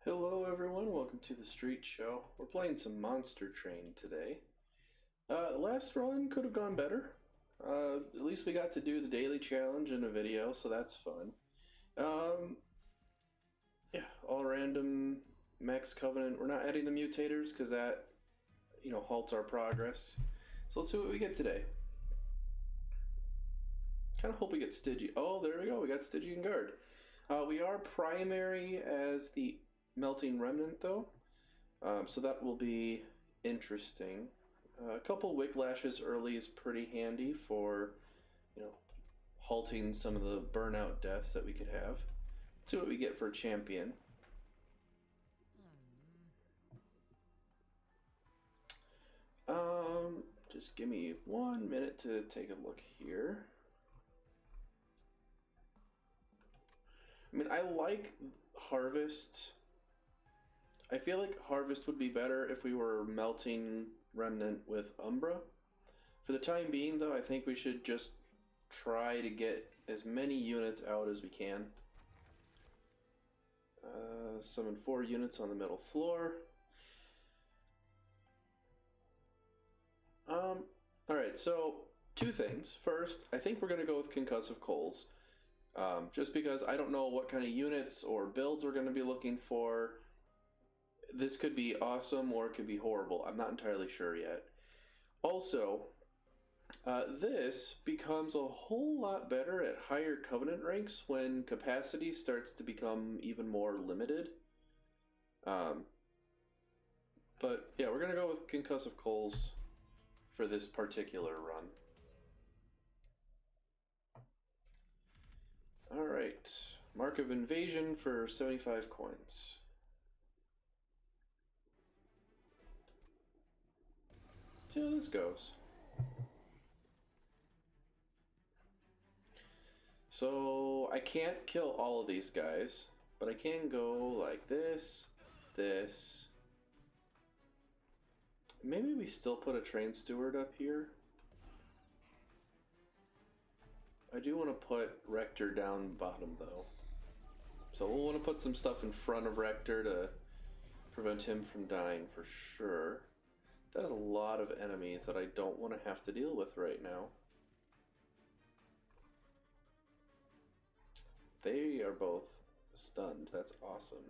Hello everyone, welcome to the Street Show. We're playing some Monster Train today. Last run could have gone better. At least we got to do the daily challenge in a video, so that's fun. Yeah, all random Max Covenant. We're not adding the mutators because that, halts our progress. So let's see what we get today. Kind of hope we get Stygian. Oh, there we go. We got Stygian Guard. We are primary as the Melting Remnant, though, so that will be interesting. A couple Whiplashes early is pretty handy for, halting some of the burnout deaths that we could have. Let's see what we get for a champion. Just give me 1 minute to take a look here. I mean, I like Harvest. I feel like Harvest would be better if we were Melting Remnant with Umbra. For the time being, though, I think we should just try to get as many units out as we can. Summon 4 units on the middle floor. Alright, so 2 things. First, I think we're going to go with Concussive Coals. Just because I don't know what kind of units or builds we're going to be looking for. This could be awesome or it could be horrible. I'm not entirely sure yet. Also, this becomes a whole lot better at higher Covenant ranks when capacity starts to become even more limited. But yeah, we're going to go with Concussive Coals for this particular run. Alright, Mark of Invasion for 75 coins. Let's see how this goes. So, I can't kill all of these guys, but I can go like this, this. Maybe we still put a Train Steward up here. I do want to put Rector down bottom, though. So we'll want to put some stuff in front of Rector to prevent him from dying for sure. That is a lot of enemies that I don't want to have to deal with right now. They are both stunned. That's awesome.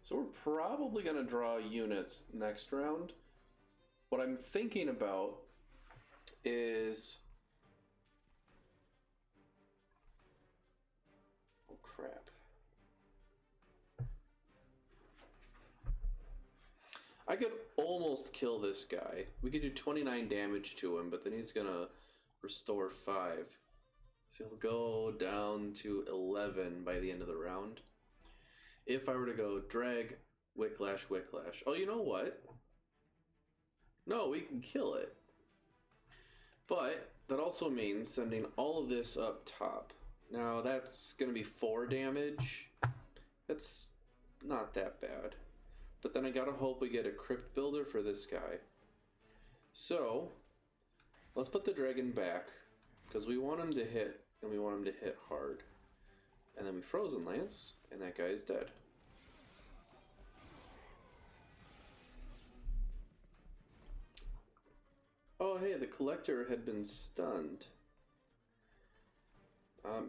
So we're probably going to draw units next round. What I'm thinking about is... Oh, crap. I could almost kill this guy. We could do 29 damage to him, but then he's going to restore 5. So he'll go down to 11 by the end of the round. If I were to go drag, Whiplash, Whiplash. Oh, you know what? No, we can kill it. But that also means sending all of this up top. Now, that's going to be 4 damage. That's not that bad. But then I gotta hope we get a Crypt Builder for this guy. So, let's put the dragon back, because we want him to hit, and we want him to hit hard. And then we Frozen Lance, and that guy is dead. Oh, hey, the Collector had been stunned.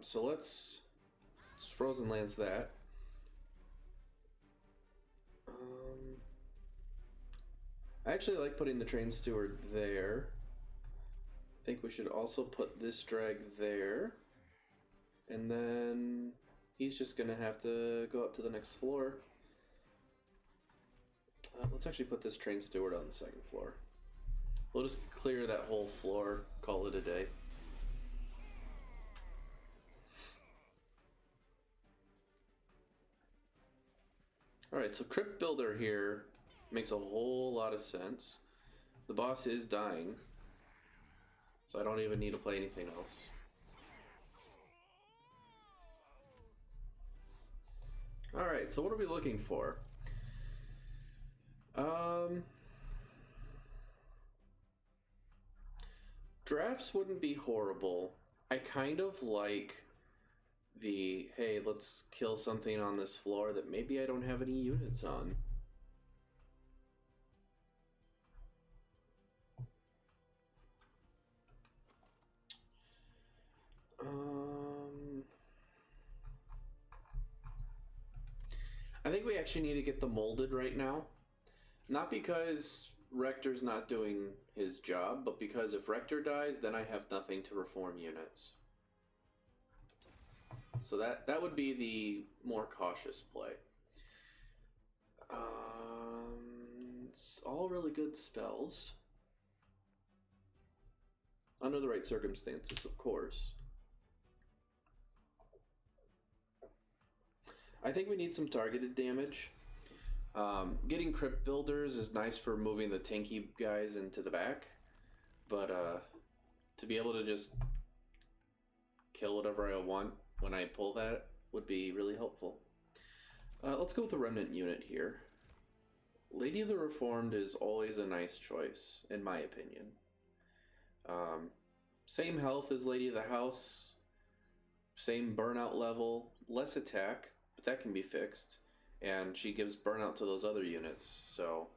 So let's Frozen Lance that. I actually like putting the Train Steward there. I think we should also put this drag there. And then he's just going to have to go up to the next floor. Let's actually put this Train Steward on the second floor. We'll just clear that whole floor, call it a day. Alright, so Crypt Builder here makes a whole lot of sense. The boss is dying, so I don't even need to play anything else. Alright, so what are we looking for? Drafts wouldn't be horrible. I kind of like the, hey, let's kill something on this floor that maybe I don't have any units on. I think we actually need to get the molded right now. Not because Rector's not doing his job, but because if Rector dies, then I have nothing to reform units. So that would be the more cautious play. It's all really good spells. Under the right circumstances, of course. I think we need some targeted damage. Getting Crypt Builders is nice for moving the tanky guys into the back, but to be able to just kill whatever I want when I pull that would be really helpful. Let's go with the Remnant unit here. Lady of the Reformed is always a nice choice, in my opinion. Same health as Lady of the House, same burnout level, less attack, but that can be fixed. And she gives burnout to those other units, so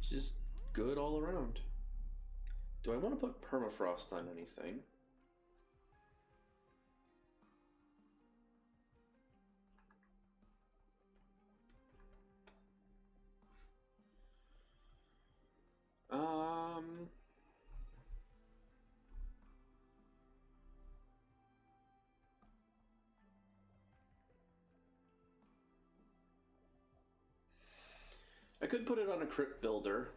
just good all around. Do I want to put permafrost on anything? I could put it on a Crypt Builder.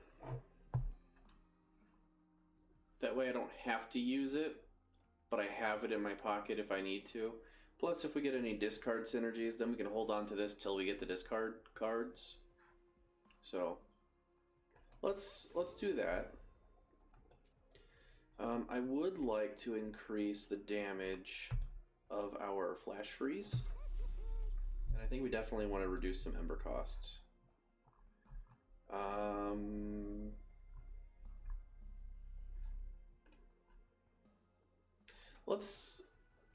That way I don't have to use it, but I have it in my pocket if I need to. Plus, if we get any discard synergies, then we can hold on to this till we get the discard cards. So, let's do that. I would like to increase the damage of our Flash Freeze. And I think we definitely want to reduce some Ember costs.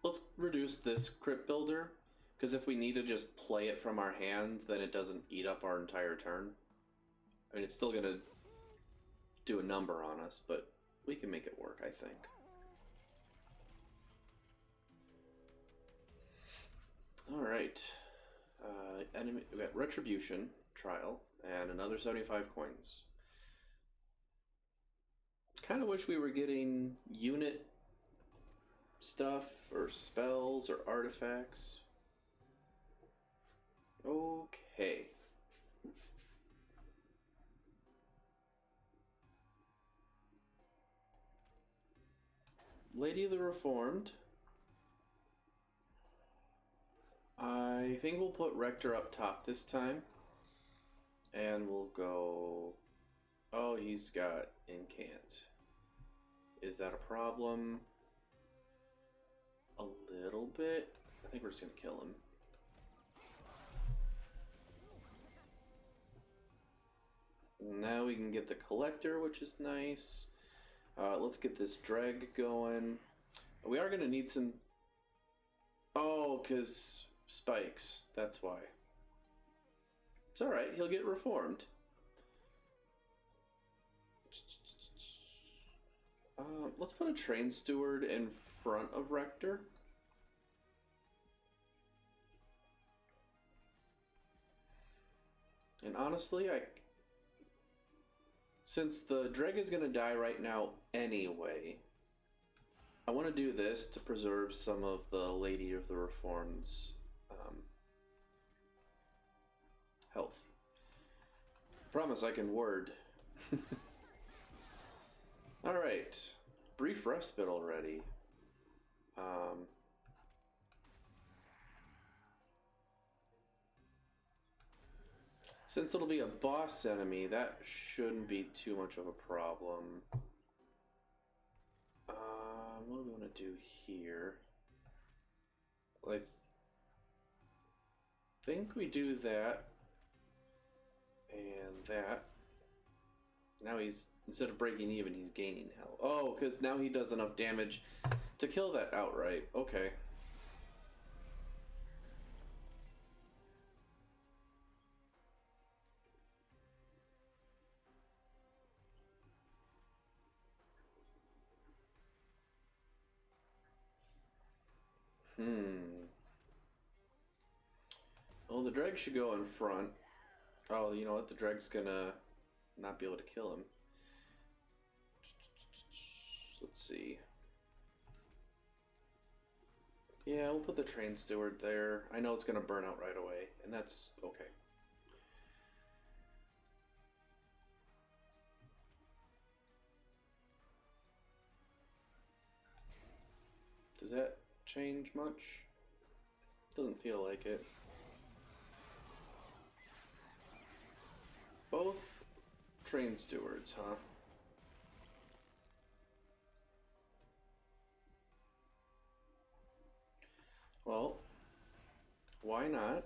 Let's reduce this Crypt Builder, because if we need to just play it from our hand, then it doesn't eat up our entire turn. I mean, it's still gonna do a number on us, but we can make it work, I think. Alright. Enemy, we got Retribution, Trial, and another 75 coins. Kind of wish we were getting unit stuff, or spells, or artifacts. Okay. Lady of the Reformed. I think we'll put Rector up top this time. And we'll go... Oh, he's got Incant. Is that a problem? A little bit. I think we're just going to kill him. Now we can get the Collector, which is nice. Let's get this Dreg going. We are going to need some... Oh, because spikes. That's why. It's alright, he'll get reformed. Let's put a Train Steward in front of Rector. And honestly, since the Dreg is going to die right now anyway, I want to do this to preserve some of the Lady of the Reformed's health. Promise I can word. Alright. Brief respite already. Since it'll be a boss enemy, that shouldn't be too much of a problem. What do we want to do here? Like, think we do that and that. Now he's, instead of breaking even, he's gaining health. Oh, because now he does enough damage to kill that outright. Okay. Well, the Dreg should go in front. Oh, you know what? The Dreg's gonna not be able to kill him. Let's see. Yeah, we'll put the Train Steward there. I know it's gonna burn out right away, and that's okay. Does that change much? Doesn't feel like it. Both Train Stewards, huh? Well, why not?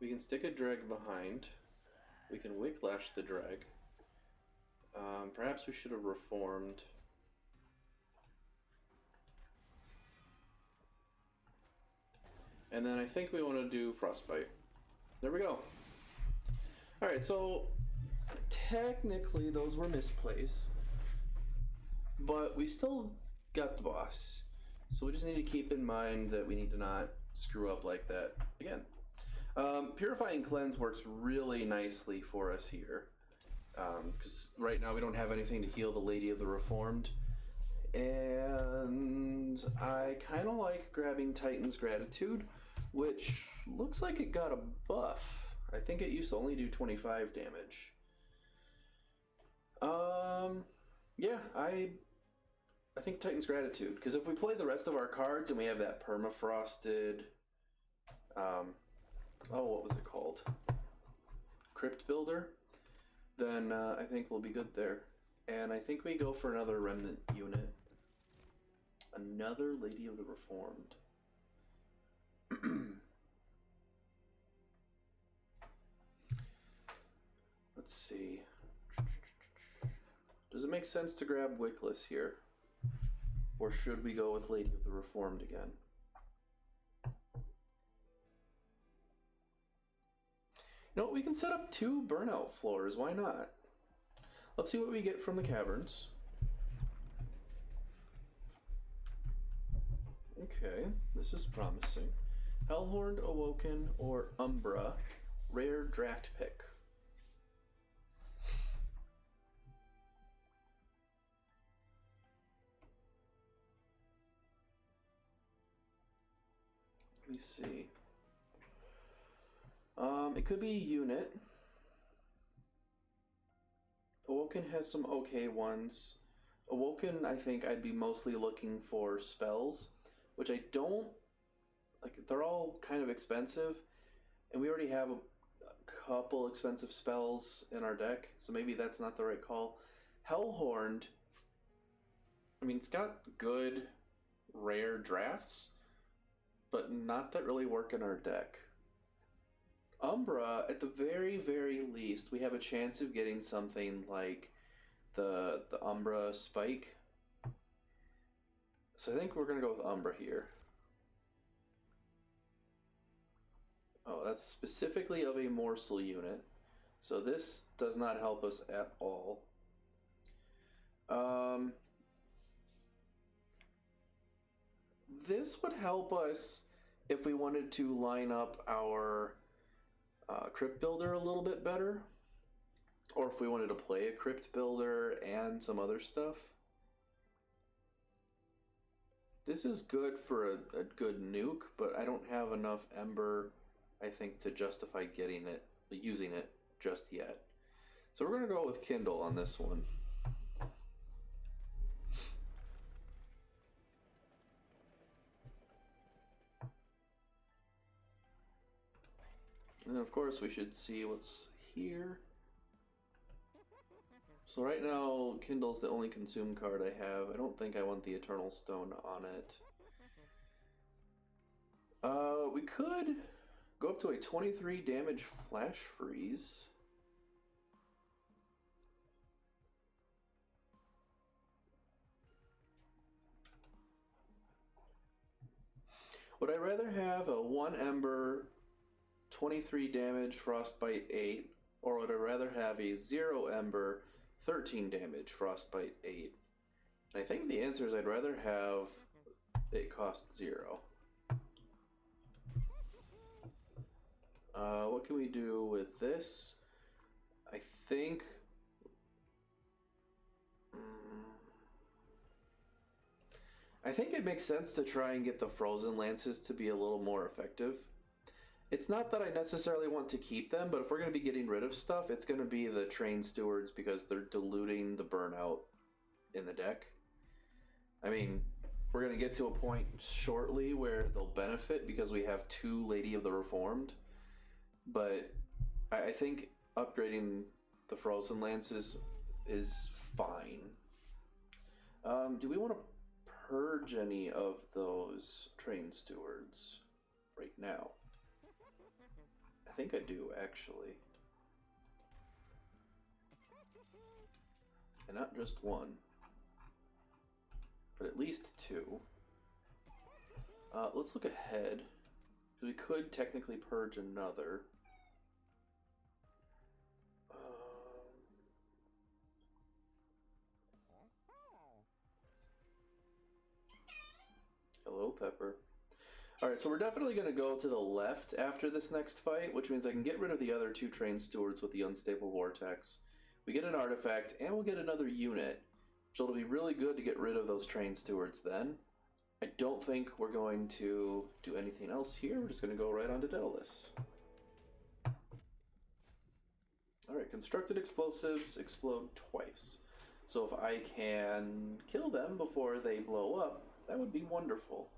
We can stick a Dreg behind. We can Wicklash the Dreg. Perhaps we should have reformed. And then I think we want to do Frostbite. There we go. Alright, so technically those were misplays, but we still got the boss. So we just need to keep in mind that we need to not screw up like that again. Purifying Cleanse works really nicely for us here, because right now we don't have anything to heal the Lady of the Reformed. And I kind of like grabbing Titan's Gratitude, which looks like it got a buff. I think it used to only do 25 damage. Yeah, I think Titan's Gratitude, because if we play the rest of our cards and we have that permafrosted, oh, what was it called? Crypt Builder, then I think we'll be good there. And I think we go for another Remnant unit. Another Lady of the Reformed. Let's see. Does it make sense to grab Wickless here? Or should we go with Lady of the Reformed again? You know what, we can set up 2 burnout floors, why not? Let's see what we get from the caverns. Okay, this is promising. Hellhorned, Awoken, or Umbra, rare draft pick. Let me see. It could be a unit. Awoken has some okay ones. Awoken, I think I'd be mostly looking for spells, which I don't like. They're all kind of expensive, and we already have a couple expensive spells in our deck, so maybe that's not the right call. Hellhorned, I mean, it's got good rare drafts, but not that really work in our deck. Umbra, at the very, very least, we have a chance of getting something like the Umbra Spike. So I think we're going to go with Umbra here. Oh, that's specifically of a morsel unit. So this does not help us at all. This would help us if we wanted to line up our Crypt Builder a little bit better, or if we wanted to play a Crypt Builder and some other stuff. This is good for a good nuke, but I don't have enough Ember, I think, to justify getting it, using it just yet. So we're going to go with Kindle on this one. And then of course we should see what's here. So right now, Kindle's the only consume card I have. I don't think I want the Eternal Stone on it. We could Go up to a 23 damage flash freeze. Would I rather have a 1 Ember, 23 damage, Frostbite 8, or would I rather have a 0 Ember, 13 damage, Frostbite 8? And I think the answer is I'd rather have it cost 0. What can we do with this? I think... I think it makes sense to try and get the Frozen Lances to be a little more effective. It's not that I necessarily want to keep them, but if we're going to be getting rid of stuff, it's going to be the Train Stewards because they're diluting the burnout in the deck. I mean, we're going to get to a point shortly where they'll benefit because we have 2 Lady of the Reformed. But I think upgrading the Frozen Lances is fine. Do we want to purge any of those Train Stewards right now? I think I do, actually. And not just 1, but at least 2. Let's look ahead. We could technically purge another. Hello, Pepper. Alright, so we're definitely going to go to the left after this next fight, which means I can get rid of the other 2 Train Stewards with the Unstable Vortex. We get an artifact, and we'll get another unit. So it'll be really good to get rid of those Train Stewards then. I don't think we're going to do anything else here. We're just going to go right on to Daedalus. Alright, constructed explosives explode twice. So if I can kill them before they blow up, that would be wonderful.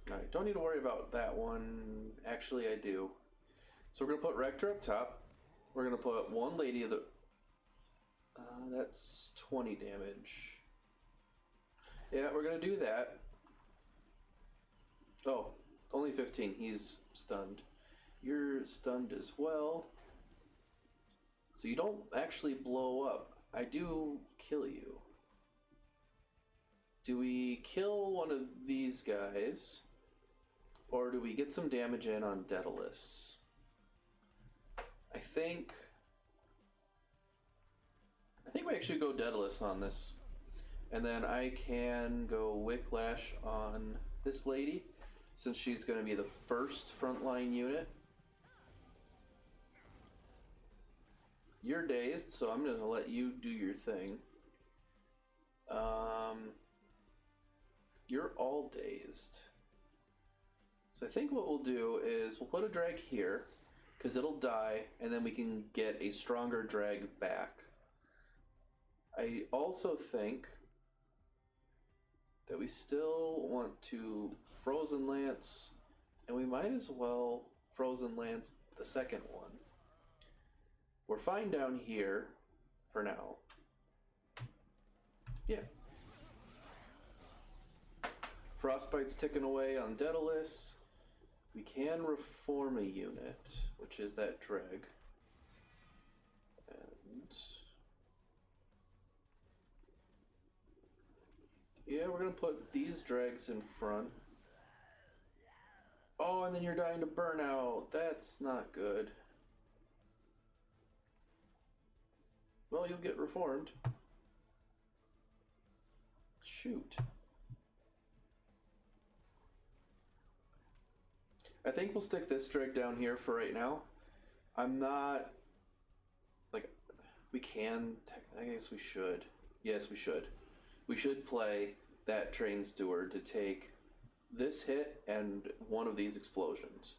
Alright, don't need to worry about that one. Actually, I do. So we're going to put Rector up top. We're going to put 1 Lady of the... that's 20 damage. Yeah, we're going to do that. Oh, only 15. He's stunned. You're stunned as well. So you don't actually blow up. I do kill you. Do we kill one of these guys? Or do we get some damage in on Daedalus? I think we actually go Daedalus on this. And then I can go Wicklash on this lady, since she's going to be the first frontline unit. You're dazed, so I'm going to let you do your thing. You're all dazed. So I think what we'll do is we'll put a drag here, because it'll die, and then we can get a stronger drag back. I also think that we still want to Frozen Lance, and we might as well Frozen Lance the second one. We're fine down here for now. Yeah. Frostbite's ticking away on Daedalus. We can reform a unit, which is that drag. And yeah, we're gonna put these drags in front. Oh, and then you're dying to burnout. That's not good. Well, you'll get reformed. Shoot. I think we'll stick this drag down here for right now. I'm not... Like, we can... I guess we should. Yes, we should. We should play that Train Steward to take this hit and one of these explosions.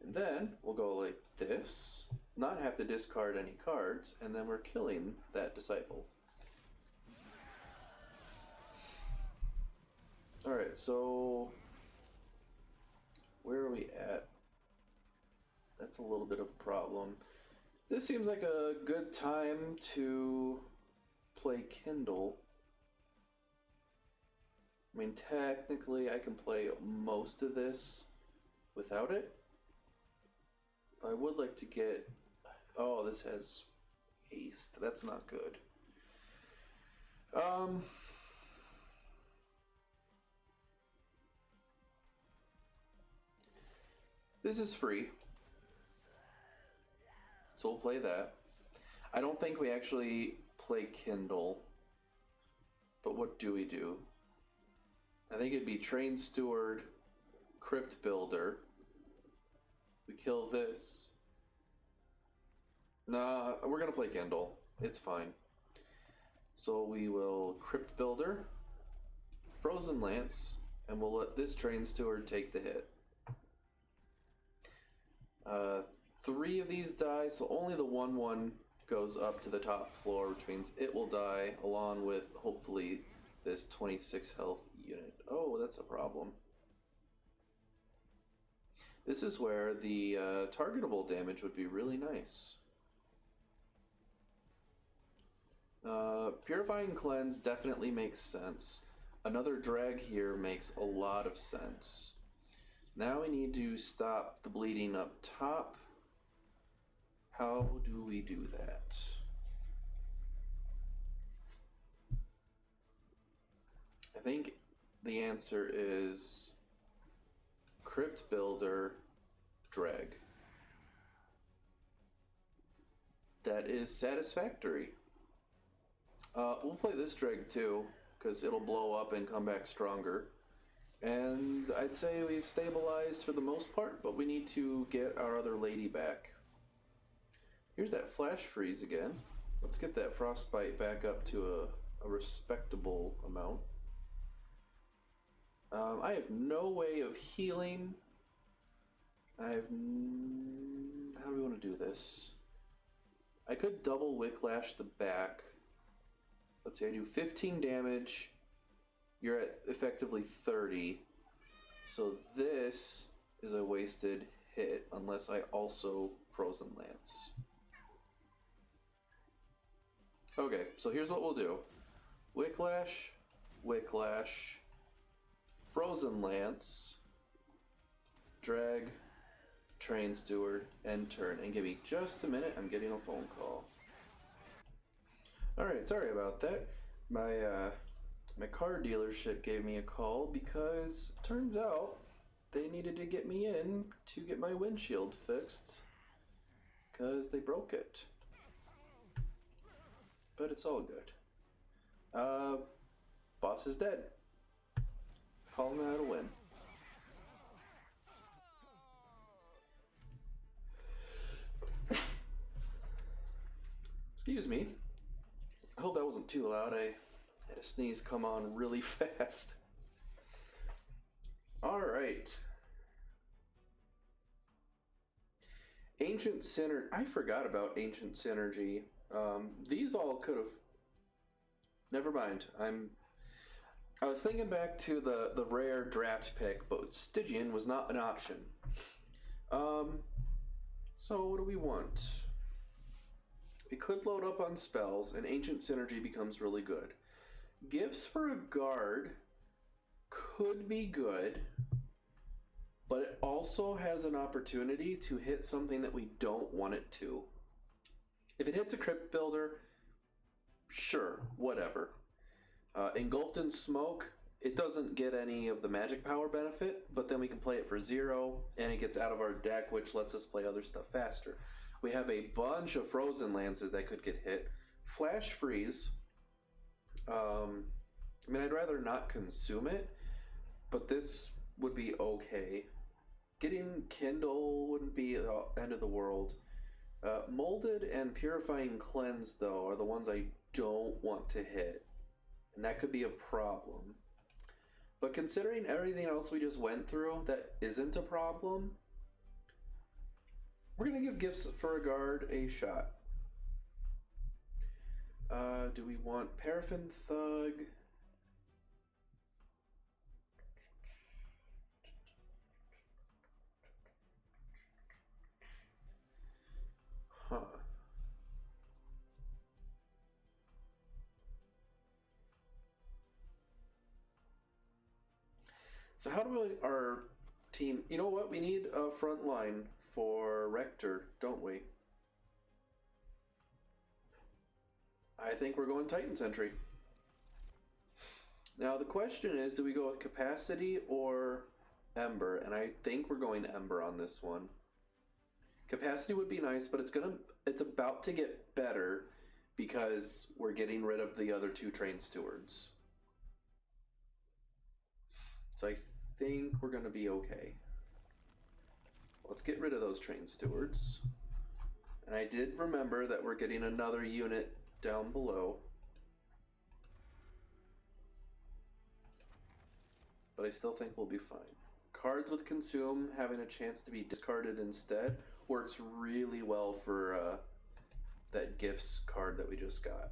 And then we'll go like this, not have to discard any cards, and then we're killing that Disciple. Alright, so where are we at? That's a little bit of a problem. This seems like a good time to play Kindle. I mean, technically I can play most of this without it. I would like to get... Oh, this has haste. That's not good. This is free. So we'll play that. I don't think we actually play Kindle. But what do we do? I think it'd be Train Steward, Crypt Builder. We kill this. Nah, we're gonna play Kindle. It's fine. So we will Crypt Builder, Frozen Lance, and we'll let this Train Steward take the hit. 3 of these die, so only the 1/1 goes up to the top floor, which means it will die along with, hopefully, this 26 health unit. Oh, that's a problem. This is where the targetable damage would be really nice. Purifying Cleanse definitely makes sense. Another drag here makes a lot of sense. Now we need to stop the bleeding up top. How do we do that? I think the answer is Crypt Builder, drag. That is satisfactory. We'll play this drag too, because it'll blow up and come back stronger. And I'd say we've stabilized for the most part, but we need to get our other lady back. Here's that flash freeze again. Let's get that frostbite back up to a respectable amount. I have no way of healing. How do we want to do this? I could double Whiplash the back. Let's see, I do 15 damage. You're at effectively 30. So this is a wasted hit unless I also Frozen Lance. Okay, so here's what we'll do. Whiplash, Whiplash, Frozen Lance, drag, Train Steward, end turn. And give me just a minute, I'm getting a phone call. Alright, sorry about that. My car dealership gave me a call because turns out they needed to get me in to get my windshield fixed because they broke it. But it's all good. Boss is dead. Calling that a win. Excuse me. I hope that wasn't too loud. I had a sneeze come on really fast. Alright. Ancient Synergy. I forgot about Ancient Synergy. These all could have... Never mind. I was thinking back to the rare draft pick, but Stygian was not an option. So what do we want? We could load up on spells, and Ancient Synergy becomes really good. Gifts for a guard could be good, but it also has an opportunity to hit something that we don't want it to. If it hits a Crypt Builder, sure, whatever. Engulfed in Smoke, it doesn't get any of the magic power benefit, but then we can play it for 0, and it gets out of our deck, which lets us play other stuff faster. We have a bunch of Frozen Lances that could get hit. Flash Freeze. I mean, I'd rather not consume it, but this would be okay. Getting Kindle wouldn't be the end of the world. Molded and Purifying Cleanse, though, are the ones I don't want to hit. And that could be a problem. But considering everything else we just went through that isn't a problem, we're going to give Gifts for a Guard a shot. Do we want Paraffin Thug? Huh. So how do our Team, you know what? We need a front line for Rector, don't we? I think we're going Titan Sentry. Now the question is, do we go with Capacity or Ember? And I think we're going Ember on this one. Capacity would be nice, but it's about to get better because we're getting rid of the other two train stewards. So I think we're going to be okay. Let's get rid of those train stewards. And I did remember that we're getting another unit down below. But I still think we'll be fine. Cards with Consume having a chance to be discarded instead works really well for that Gifts card that we just got.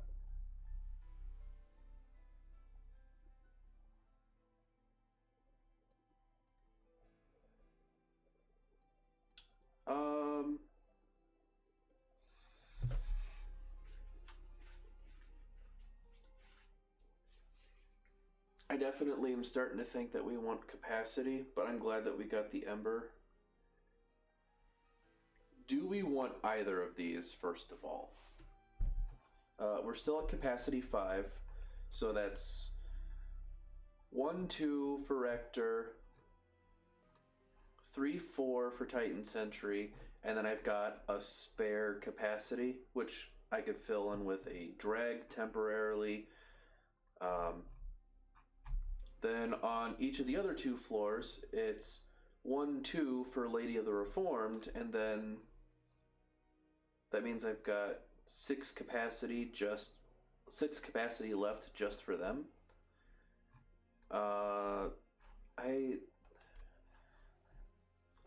I definitely am starting to think that we want Capacity, but I'm glad that we got the Ember. Do we want either of these, first of all? We're still at Capacity 5, so that's 1, 2 for Rector, 3, 4 for Titan Sentry, and then I've got a spare Capacity, which I could fill in with a Drag temporarily. Then on each of the other 2 floors, it's 1, 2 for Lady of the Reformed, and then that means I've got 6 capacity left just for them. I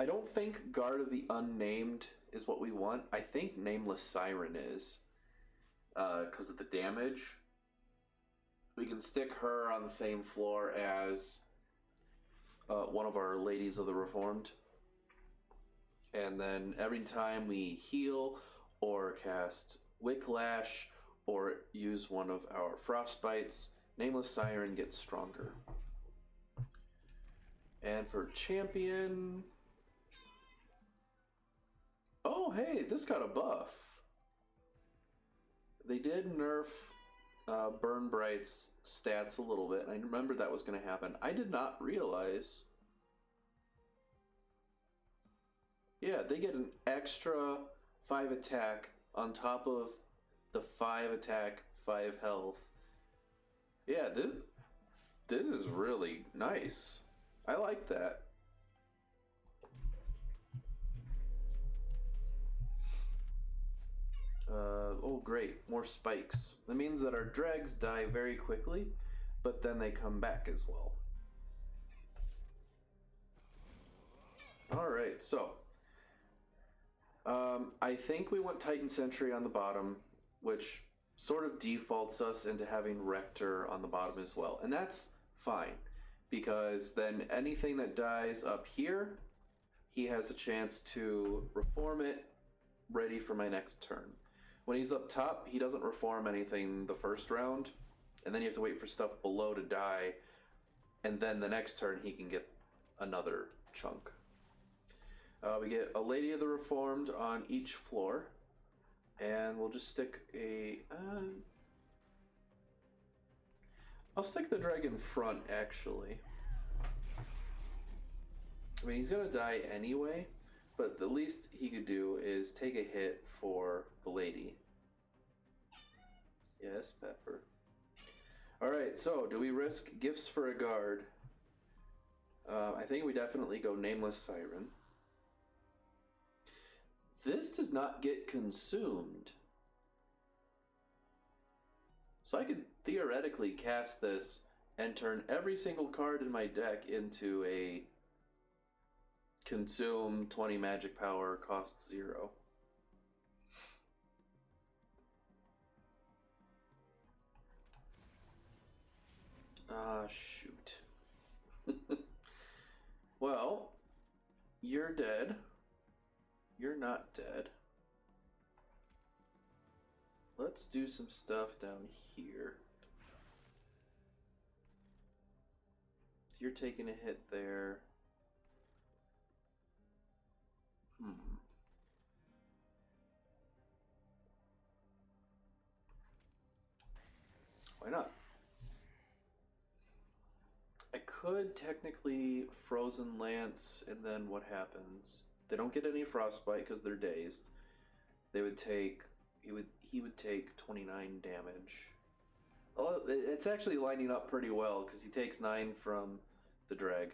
don't think Guard of the Unnamed is what we want. I think Nameless Siren is, because of the damage. We can stick her on the same floor as one of our Ladies of the Reformed. And then every time we heal or cast Wicklash or use one of our Frostbites, Nameless Siren gets stronger. And for Champion... Oh, hey, this got a buff. They did nerf Burn Bright's stats a little bit. I remember that was going to happen. I did not realize. Yeah, they get an extra 5 attack on top of the 5 attack, 5 health. Yeah, this is really nice. I like that. Oh great, more spikes. That means that our dregs die very quickly, but then they come back as well. Alright, so I think we want Titan Sentry on the bottom, which sort of defaults us into having Rector on the bottom as well. And that's fine, because then anything that dies up here, he has a chance to reform it, ready for my next turn. When he's up top, he doesn't reform anything the first round, and then you have to wait for stuff below to die, and then the next turn he can get another chunk. We get a Lady of the Reformed on each floor, and we'll just stick a... I'll stick the dragon front, actually. I mean, he's gonna die anyway, but the least he could do is take a hit for the lady. Yes, Pepper. Alright, so do we risk gifts for a guard? I think we definitely go Nameless Siren. This does not get consumed. So I could theoretically cast this and turn every single card in my deck into a consume 20 magic power, cost 0. Ah, shoot. Well, you're dead. You're not dead. Let's do some stuff down here. You're taking a hit there. Why not? I could technically Frozen Lance, and then what happens? They don't get any frostbite because they're dazed. They would take he would take 29 damage. Oh, it's actually lining up pretty well because he takes 9 from the drag.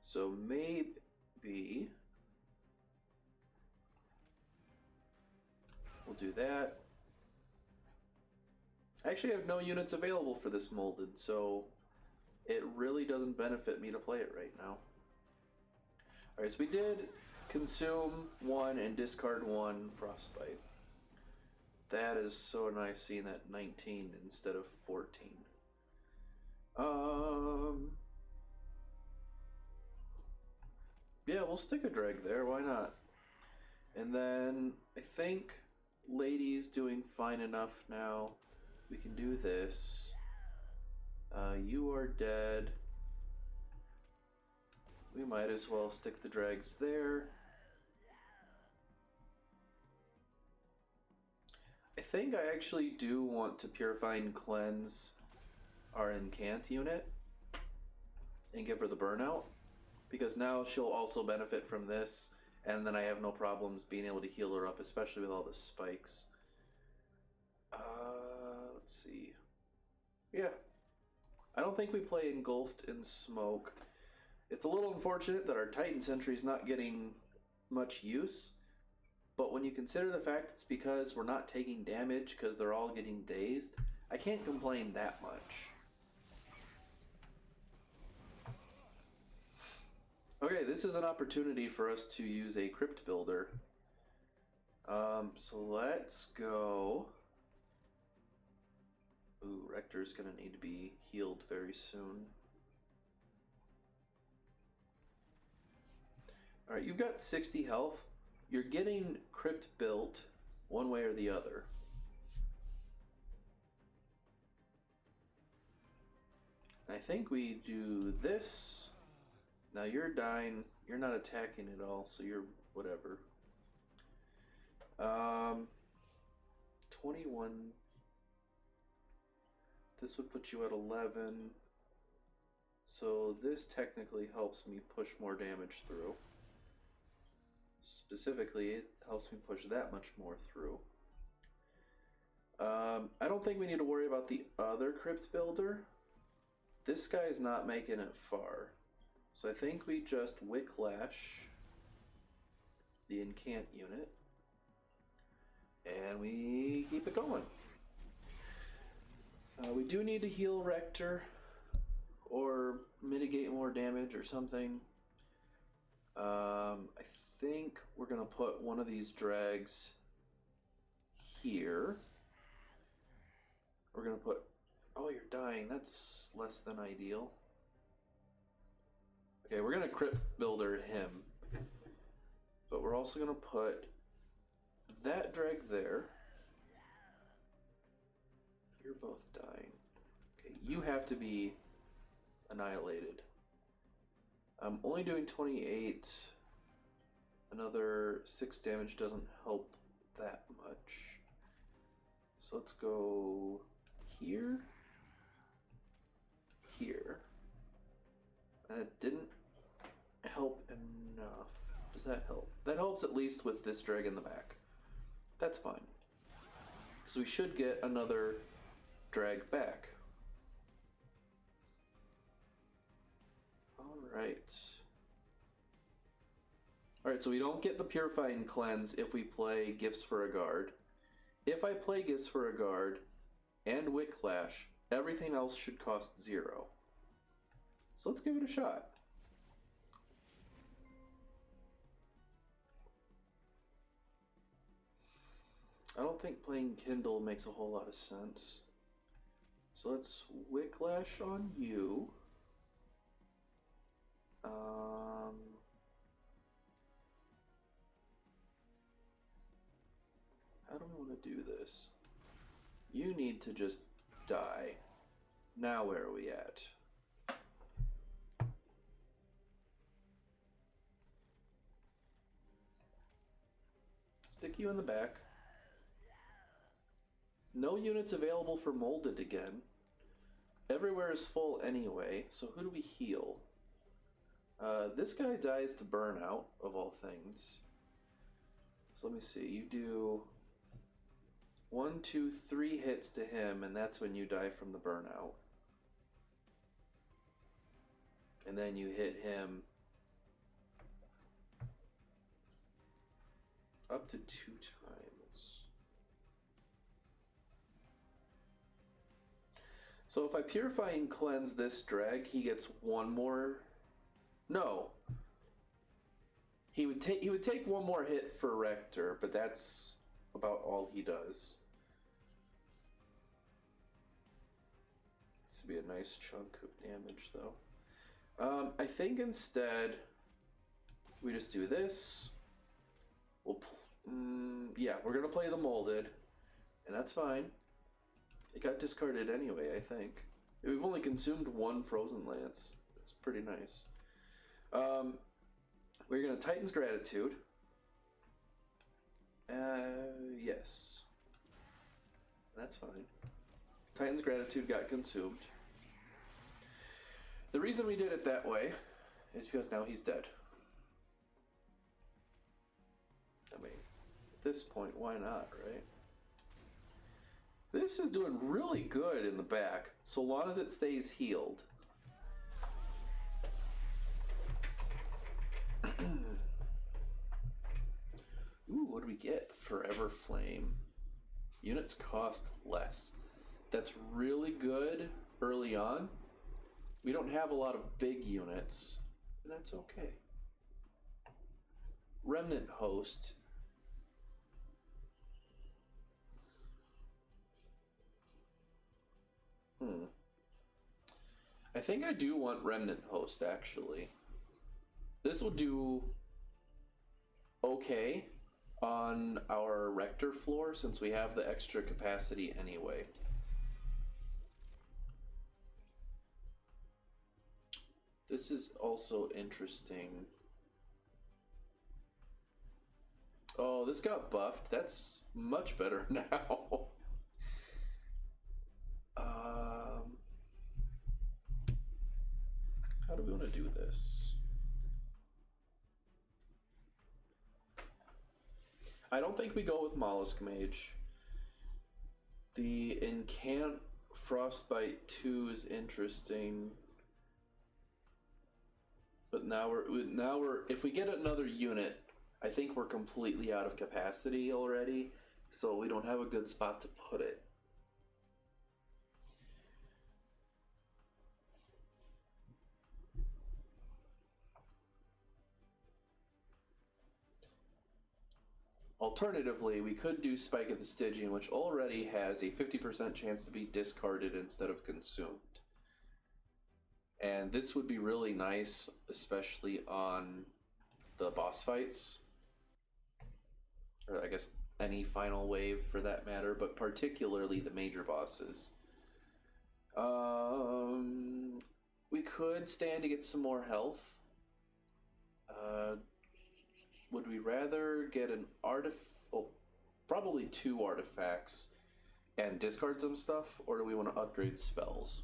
So maybe we'll do that. I actually have no units available for this molded, so it really doesn't benefit me to play it right now. Alright, so we did consume 1 and discard 1 frostbite. That is so nice seeing that 19 instead of 14. Yeah, we'll stick a dreg there, why not? And then I think Lady's doing fine enough now. We can do this. You are dead. We might as well stick the dregs there. I think I actually do want to Purify and Cleanse our Incant unit and give her the burnout, because now she'll also benefit from this, and then I have no problems being able to heal her up, especially with all the spikes. Let's see. Yeah. I don't think we play Engulfed in Smoke. It's a little unfortunate that our Titan Sentry is not getting much use, but when you consider the fact it's because we're not taking damage because they're all getting dazed, I can't complain that much. Okay, this is an opportunity for us to use a Crypt Builder. So let's go. Ooh, Rector's gonna need to be healed very soon. Alright, you've got 60 health. You're getting Crypt built one way or the other. I think we do this. Now you're dying. You're not attacking at all, so you're whatever. 21. This would put you at 11. So this technically helps me push more damage through. Specifically, it helps me push that much more through. I don't think we need to worry about the other Crypt Builder. This guy is not making it far. So I think we just Wicklash the Incant unit. And we keep it going. We do need to heal Rector or mitigate more damage or something. I think we're going to put one of these drags here. We're going to put... Oh, you're dying. That's less than ideal. Okay, we're going to Crypt Builder him. But we're also going to put that drag there. You're both dying. Okay, you have to be annihilated. I'm only doing 28. Another 6 damage doesn't help that much. So let's go here. Here. And it didn't help enough. Does that help? That helps at least with this drag in the back. That's fine. So we should get another drag back. Alright. Alright, so we don't get the Purify and Cleanse if we play Gifts for a Guard. If I play Gifts for a Guard and Wicklash, everything else should cost 0. So let's give it a shot. I don't think playing Kindle makes a whole lot of sense. So let's Wicklash on you. How do we want to do this? You need to just die. Now where are we at? Stick you in the back. No units available for molded again. everywhere is full anyway, so who do we heal? This guy dies to burnout, of all things. So let me see, you do 1, 2, 3 hits to him, and that's when you die from the burnout. And then you hit him up to 2 times. So if I Purify and Cleanse this drag, he gets 1 more... No. He would take 1 more hit for Rector, but that's about all he does. This would be a nice chunk of damage, though. I think instead we just do this. Yeah, we're gonna play the Molded, and that's fine. It got discarded anyway, I think. We've only consumed 1 Frozen Lance. That's pretty nice. We're gonna Titan's Gratitude. Yes. That's fine. Titan's Gratitude got consumed. The reason we did it that way is because now he's dead. I mean, at this point, why not, right? This is doing really good in the back, so long as it stays healed. Ooh, what do we get? Forever Flame. Units cost less. That's really good early on. We don't have a lot of big units, and that's okay. Remnant Host. I think I do want Remnant Host, actually. This will do okay on our Rector floor since we have the extra capacity anyway. This is also interesting. Oh, this got buffed. That's much better now. How do we want to do this? I don't think we go with Mollusk Mage. The Incant Frostbite 2 is interesting. But now we're if we get another unit, I think we're completely out of capacity already, so we don't have a good spot to put it. Alternatively, we could do Spike of the Stygian, which already has a 50% chance to be discarded instead of consumed. And this would be really nice, especially on the boss fights. Or I guess any final wave for that matter, but particularly the major bosses. We could stand to get some more health. Would we rather get an probably 2 artifacts and discard some stuff, or do we want to upgrade spells?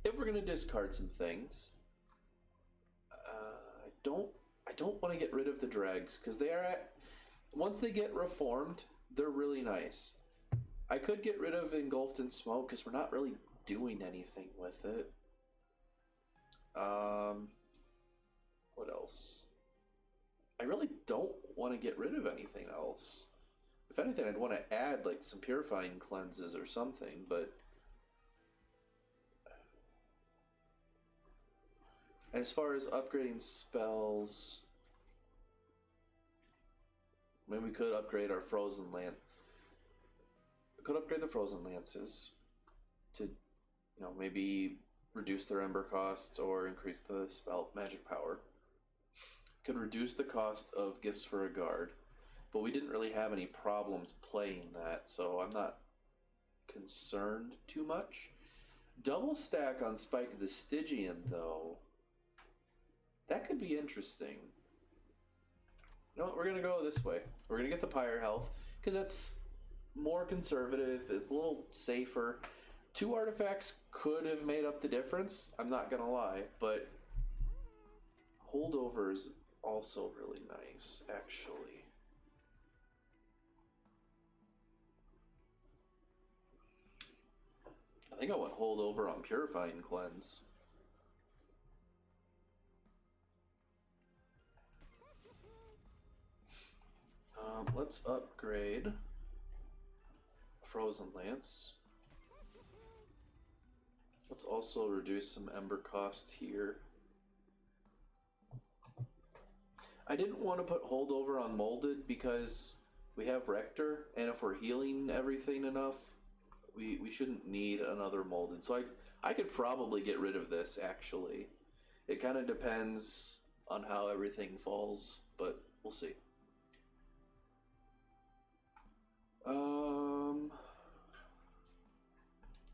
If we're going to discard some things, I don't want to get rid of the dregs, because once they get reformed, they're really nice. I could get rid of Engulfed in Smoke, because we're not really doing anything with it. What else? I really don't want to get rid of anything else. If anything, I'd want to add like some Purifying Cleanses or something, but as far as upgrading spells, I mean, we could upgrade our Frozen Lance. We could upgrade the Frozen Lances to, maybe reduce their Ember cost or increase the spell magic power. Could reduce the cost of Gifts for a Guard, but we didn't really have any problems playing that, so I'm not concerned too much. Double stack on Spike of the Stygian, though, that could be interesting. You know what, we're going to go this way. We're going to get the Pyre Health, because that's more conservative, it's a little safer. 2 artifacts could have made up the difference, I'm not gonna lie, but holdover is also really nice, actually. I think I want holdover on Purifying Cleanse. Let's upgrade Frozen Lance. Let's also reduce some Ember cost here. I didn't want to put holdover on Molded because we have Rector, and if we're healing everything enough, we shouldn't need another Molded. So I could probably get rid of this, actually. It kind of depends on how everything falls, but we'll see.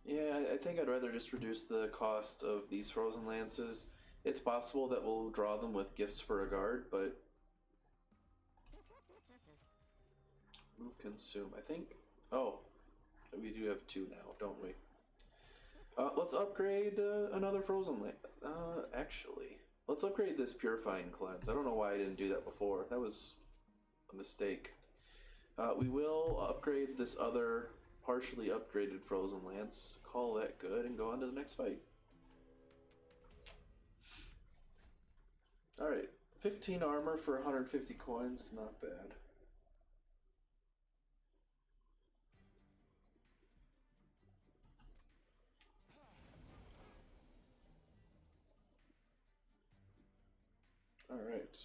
Yeah, I think I'd rather just reduce the cost of these Frozen Lances. It's possible that we'll draw them with Gifts for a Guard, but... Move Consume, I think... Oh, we do have 2 now, don't we? Let's upgrade another Frozen Lance. Actually, let's upgrade this Purifying Cleanse. I don't know why I didn't do that before. That was a mistake. We will upgrade this other partially upgraded Frozen Lance, call that good, and go on to the next fight. Alright, 15 armor for 150 coins is not bad. Alright.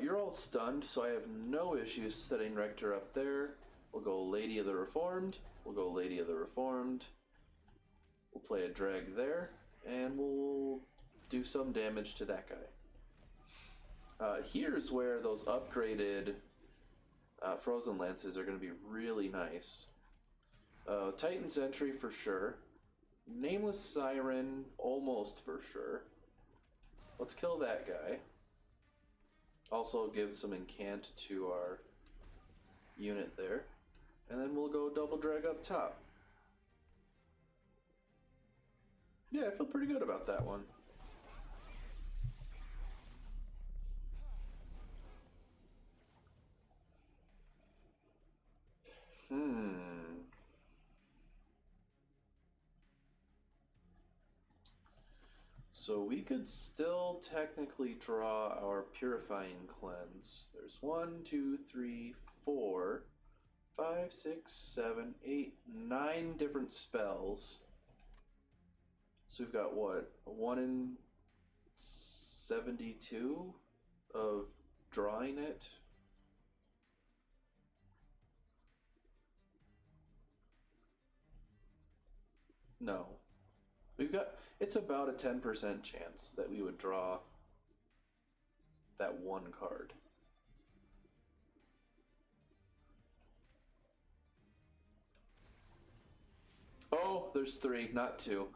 You're all stunned, so I have no issues setting Rector up there. We'll go Lady of the Reformed. We'll go Lady of the Reformed. We'll play a drag there, and we'll do some damage to that guy. Here's where those upgraded Frozen Lances are going to be really nice. Titan Sentry for sure. Nameless Siren almost for sure. Let's kill that guy. Also give some incant to our unit there. And then we'll go double drag up top. Yeah, I feel pretty good about that one. So we could still technically draw our Purifying Cleanse. There's 1, 2, 3, 4, 5, 6, 7, 8, 9 different spells. So we've got what? 1 in 72 of drawing it. No. It's about a 10% chance that we would draw that 1 card. Oh, there's 3, not 2.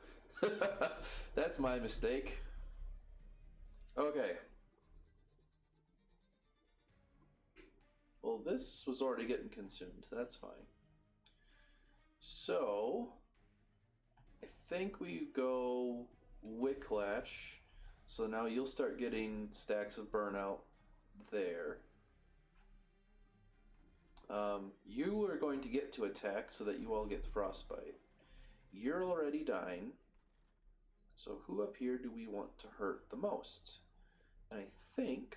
That's my mistake. Okay. Well, this was already getting consumed. That's fine. So... I think we go Wicklash, so now you'll start getting stacks of burnout there. You are going to get to attack so that you all get frostbite. You're already dying, so who up here do we want to hurt the most? And I think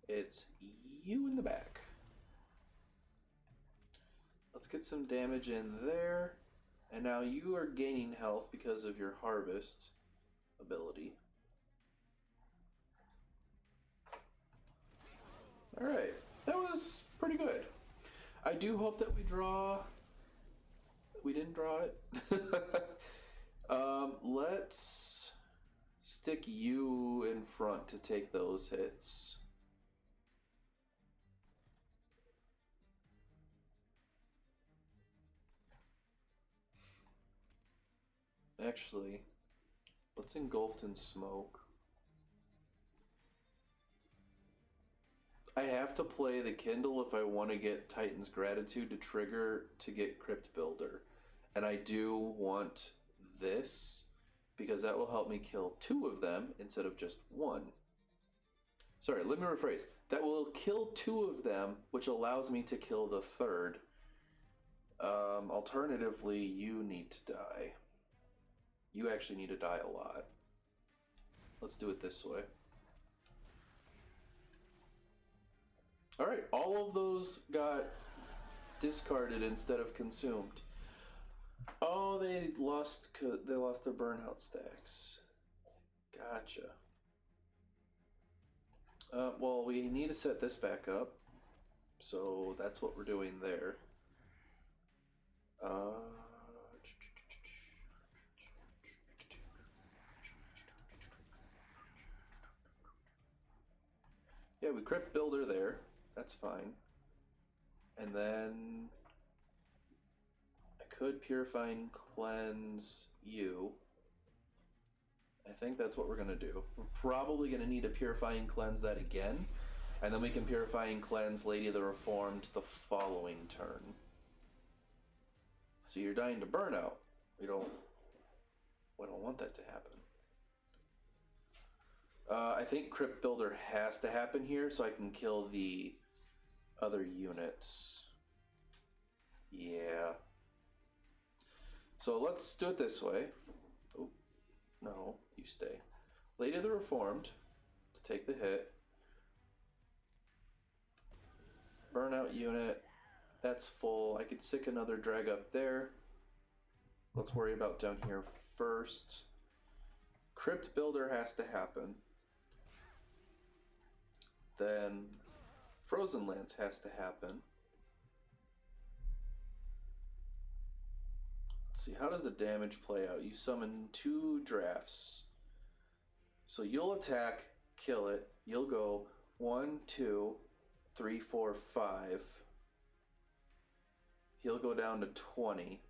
it's you in the back. Let's get some damage in there. And now you are gaining health because of your harvest ability. Alright, that was pretty good. I do hope that we draw... We didn't draw it. Let's stick you in front to take those hits. Actually, let's Engulfed in Smoke. I have to play the Kindle if I want to get Titan's Gratitude to trigger to get Crypt Builder. And I do want this because that will help me kill 2 of them instead of just 1. Sorry, let me rephrase. That will kill 2 of them, which allows me to kill the 3rd. Alternatively, you need to die. You actually need to die a lot. Let's do it this way. Alright, all of those got discarded instead of consumed. Oh, they lost their burnout stacks. Gotcha. Well, we need to set this back up. So that's what we're doing there. Yeah, we Crypt Builder there. That's fine. And then I could Purifying Cleanse you. I think that's what we're going to do. We're probably going to need to Purifying Cleanse that again. And then we can Purifying Cleanse Lady of the Reformed the following turn. So you're dying to burnout. We don't want that to happen. I think Crypt Builder has to happen here so I can kill the other units. Yeah. So let's do it this way. Oh, no, you stay. Lady of the Reformed to take the hit. Burnout unit. That's full. I could stick another drag up there. Let's worry about down here first. Crypt Builder has to happen. Then Frozen Lance has to happen. Let's see, how does the damage play out? You summon 2 drafts. So you'll attack, kill it. You'll go 1, 2, 3, 4, 5. He'll go down to 20.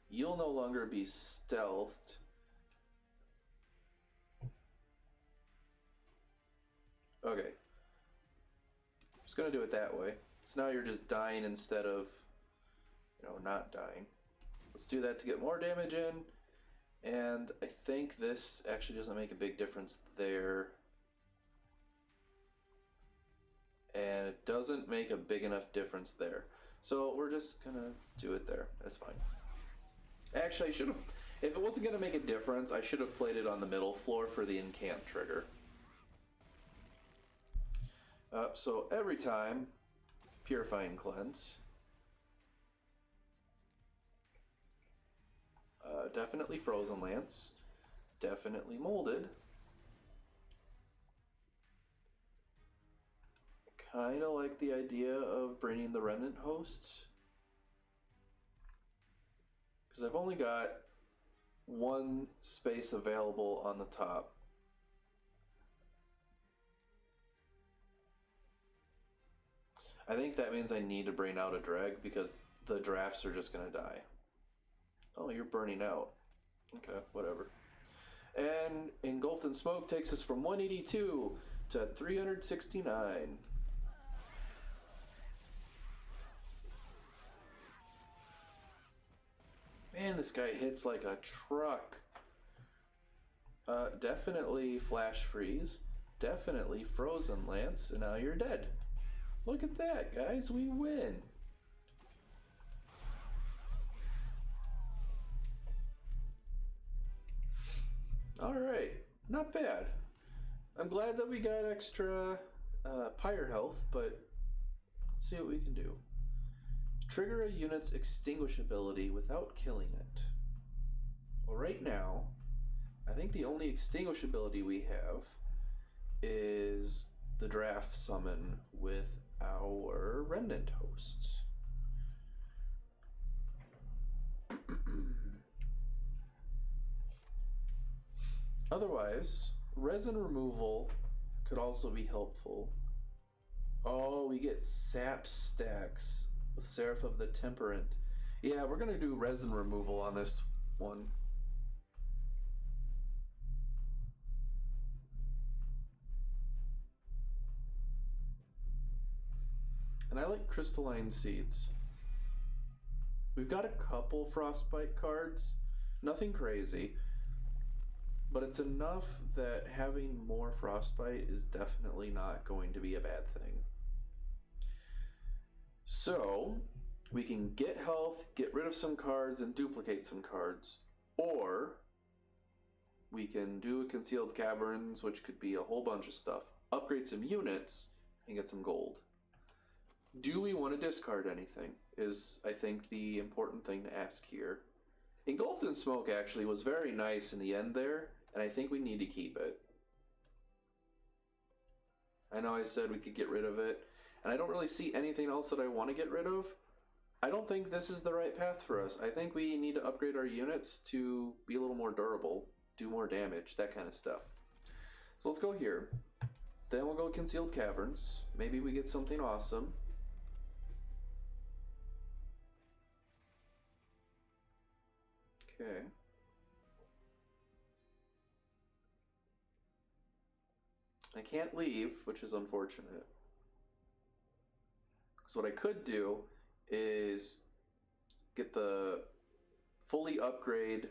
You'll no longer be stealthed. Okay. Just gonna do it that way. So now you're just dying instead of, not dying. Let's do that to get more damage in. And I think this actually doesn't make a big difference there. And it doesn't make a big enough difference there. So we're just gonna do it there. That's fine. Actually, I should have, if it wasn't gonna make a difference, I should have played it on the middle floor for the incant trigger. So every time, Purifying Cleanse. Definitely Frozen Lance. Definitely Molded. Kind of like the idea of bringing the Remnant Hosts. Because I've only got 1 space available on the top. I think that means I need to bring out a drag because the drafts are just going to die. Oh, you're burning out. Okay, whatever. And Engulfed in Smoke takes us from 182 to 369. Man, this guy hits like a truck. Definitely Flash Freeze. Definitely Frozen Lance. And now you're dead. Look at that, guys. We win. Alright. Not bad. I'm glad that we got extra Pyre health, but let's see what we can do. Trigger a unit's extinguish ability without killing it. Well, right now, I think the only extinguish ability we have is the draft summon with our Remnant Hosts. Otherwise, resin removal could also be helpful. Oh, we get sap stacks with Seraph of the Temperate. Yeah, we're gonna do resin removal on this one. And I like Crystalline Seeds. We've got a couple Frostbite cards. Nothing crazy. But it's enough that having more Frostbite is definitely not going to be a bad thing. So, we can get health, get rid of some cards, and duplicate some cards. Or, we can do Concealed Caverns, which could be a whole bunch of stuff. Upgrade some units, and get some gold. Do we want to discard anything? Is, I think, the important thing to ask here. Engulfed in Smoke actually was very nice in the end there, and I think we need to keep it. I know I said we could get rid of it, and I don't really see anything else that I want to get rid of. I don't think this is the right path for us. I think we need to upgrade our units to be a little more durable, do more damage, that kind of stuff. So let's go here. Then we'll go Concealed Caverns. Maybe we get something awesome. Okay. I can't leave, which is unfortunate. So what I could do is get the fully upgrade,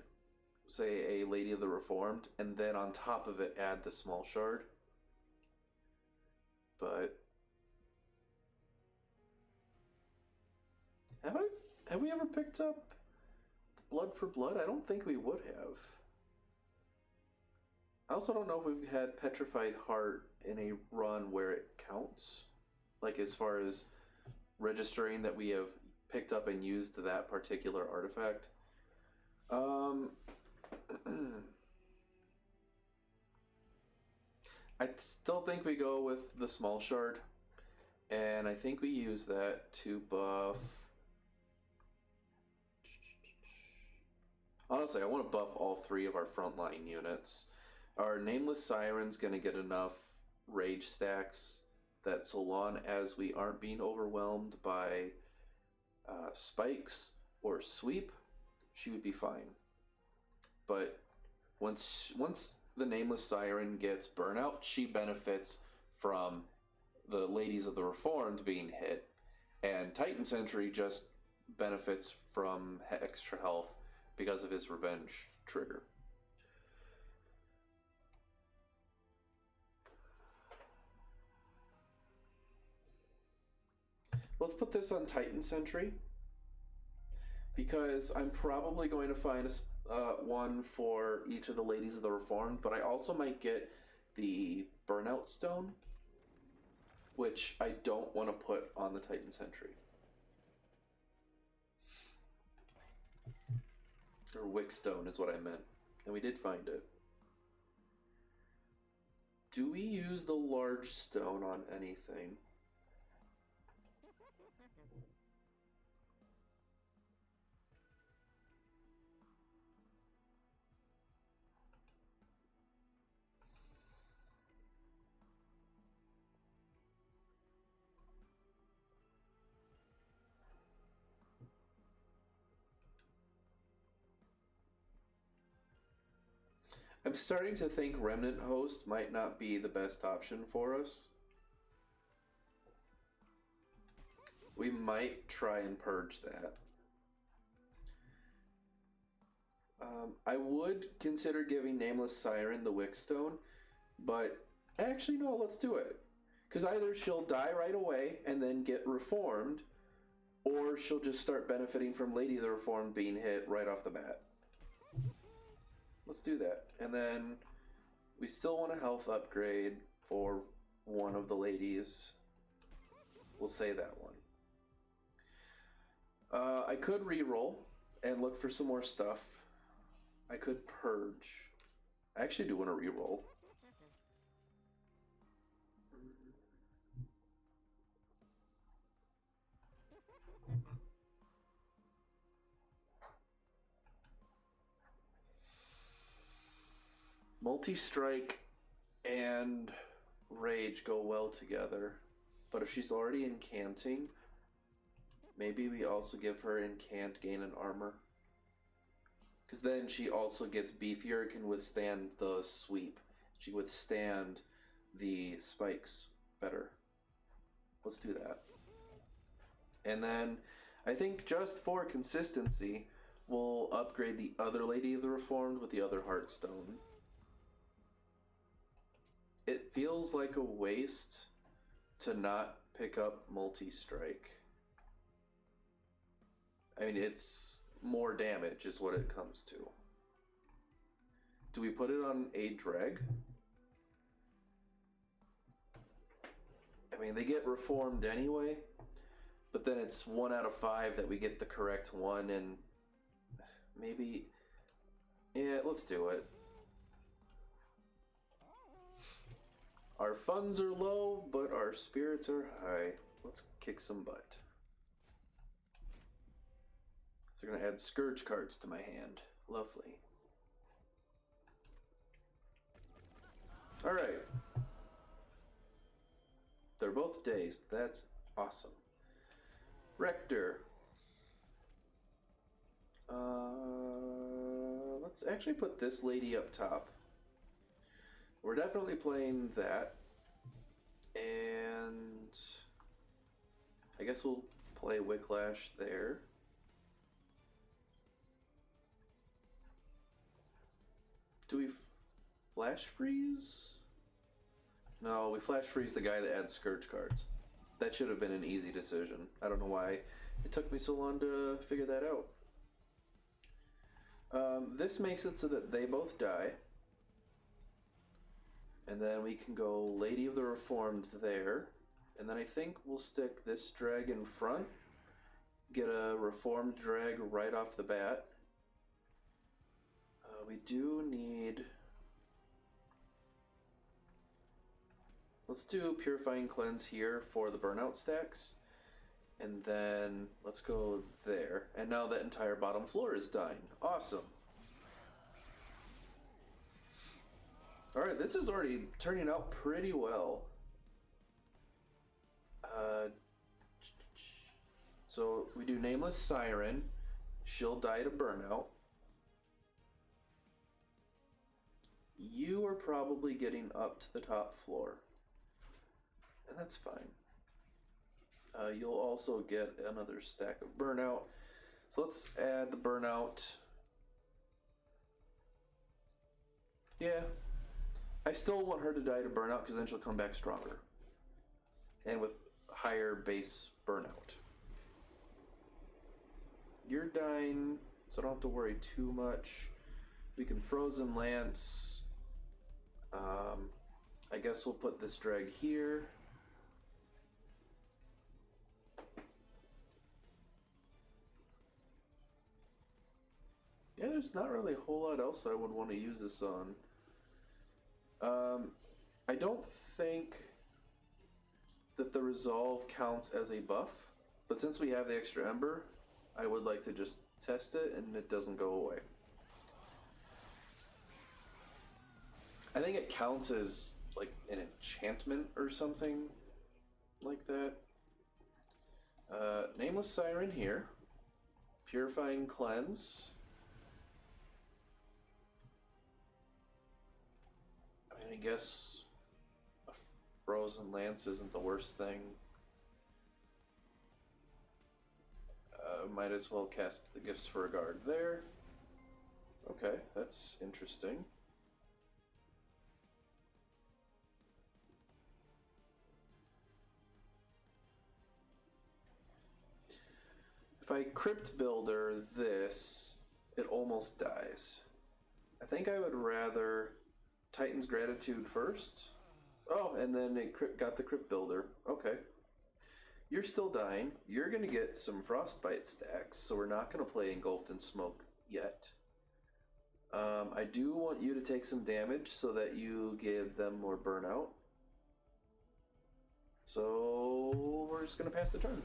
say, a Lady of the Reformed, and then on top of it add the small shard. But have we ever picked up Blood for Blood? I don't think we would have. I also don't know if we've had Petrified Heart in a run where it counts. Like as far as registering that we have picked up and used that particular artifact. I still think we go with the small shard. And I think we use that to buff... Honestly, I want to buff all three of our frontline units. Our Nameless Siren's going to get enough rage stacks that so long as we aren't being overwhelmed by spikes or sweep, she would be fine. But once the Nameless Siren gets burnout, she benefits from the Ladies of the Reformed being hit, and Titan Sentry just benefits from extra health because of his revenge trigger. Let's put this on Titan Sentry, because I'm probably going to find one for each of the Ladies of the Reformed, but I also might get the Burnout Stone, which I don't want to put on the Titan Sentry. Or Wick Stone is what I meant, and we did find it. Do we use the large stone on anything? I'm starting to think Remnant Host might not be the best option for us. We might try and purge that. I would consider giving Nameless Siren the Wick Stone, but actually no, let's do it. Because either she'll die right away and then get reformed, or she'll just start benefiting from Lady of the Reformed being hit right off the bat. Let's do that. And then we still want a health upgrade for one of the ladies. We'll say that one. I could reroll and look for some more stuff. I could purge. I actually do want to reroll. Multi-strike and rage go well together, but if she's already incanting, maybe we also give her incant, gain an armor, because then she also gets beefier, can withstand the sweep, she can withstand the spikes better. Let's do that. And then I think just for consistency, we'll upgrade the other Lady of the Reformed with the other Heartstone. It feels like a waste to not pick up multi-strike. I mean, it's more damage is what it comes to. Do we put it on a dreg? I mean, they get reformed anyway, but then it's 1 out of 5 that we get the correct one, and maybe... Yeah, let's do it. Our funds are low, but our spirits are high. Let's kick some butt. So we're going to add Scourge cards to my hand. Lovely. Alright. They're both dazed. That's awesome. Rector. Let's actually put this lady up top. We're definitely playing that. And I guess we'll play Wicklash there. Do we flash freeze? No, we flash freeze the guy that adds Scourge cards. That should have been an easy decision. I don't know why it took me so long to figure that out. This makes it so that they both die. And then we can go Lady of the Reformed there. And then I think we'll stick this drag in front. Get a Reformed drag right off the bat. We do need... Let's do Purifying Cleanse here for the burnout stacks. And then let's go there. And now that entire bottom floor is dying. Awesome. Alright, this is already turning out pretty well. So we do Nameless Siren. She'll die to burnout. You are probably getting up to the top floor. And that's fine. You'll also get another stack of burnout. So let's add the burnout. Yeah. I still want her to die to burnout because then she'll come back stronger. And with higher base burnout. You're dying, so I don't have to worry too much. We can Frozen Lance. I guess we'll put this drag here. Yeah, there's not really a whole lot else I would want to use this on. I don't think that the Resolve counts as a buff, but since we have the extra Ember, I would like to just test it and it doesn't go away. I think it counts as like an enchantment or something like that. Nameless Siren here. Purifying Cleanse. I mean, I guess a Frozen Lance isn't the worst thing. Might as well cast the Gifts for a Guard there. Okay, that's interesting. If I Crypt Builder this, it almost dies. I think I would rather Titan's Gratitude first. Oh, and then it got the Crypt Builder. Okay. You're still dying. You're going to get some Frostbite stacks, so we're not going to play Engulfed in Smoke yet. I do want you to take some damage so that you give them more burnout. So we're just going to pass the turn.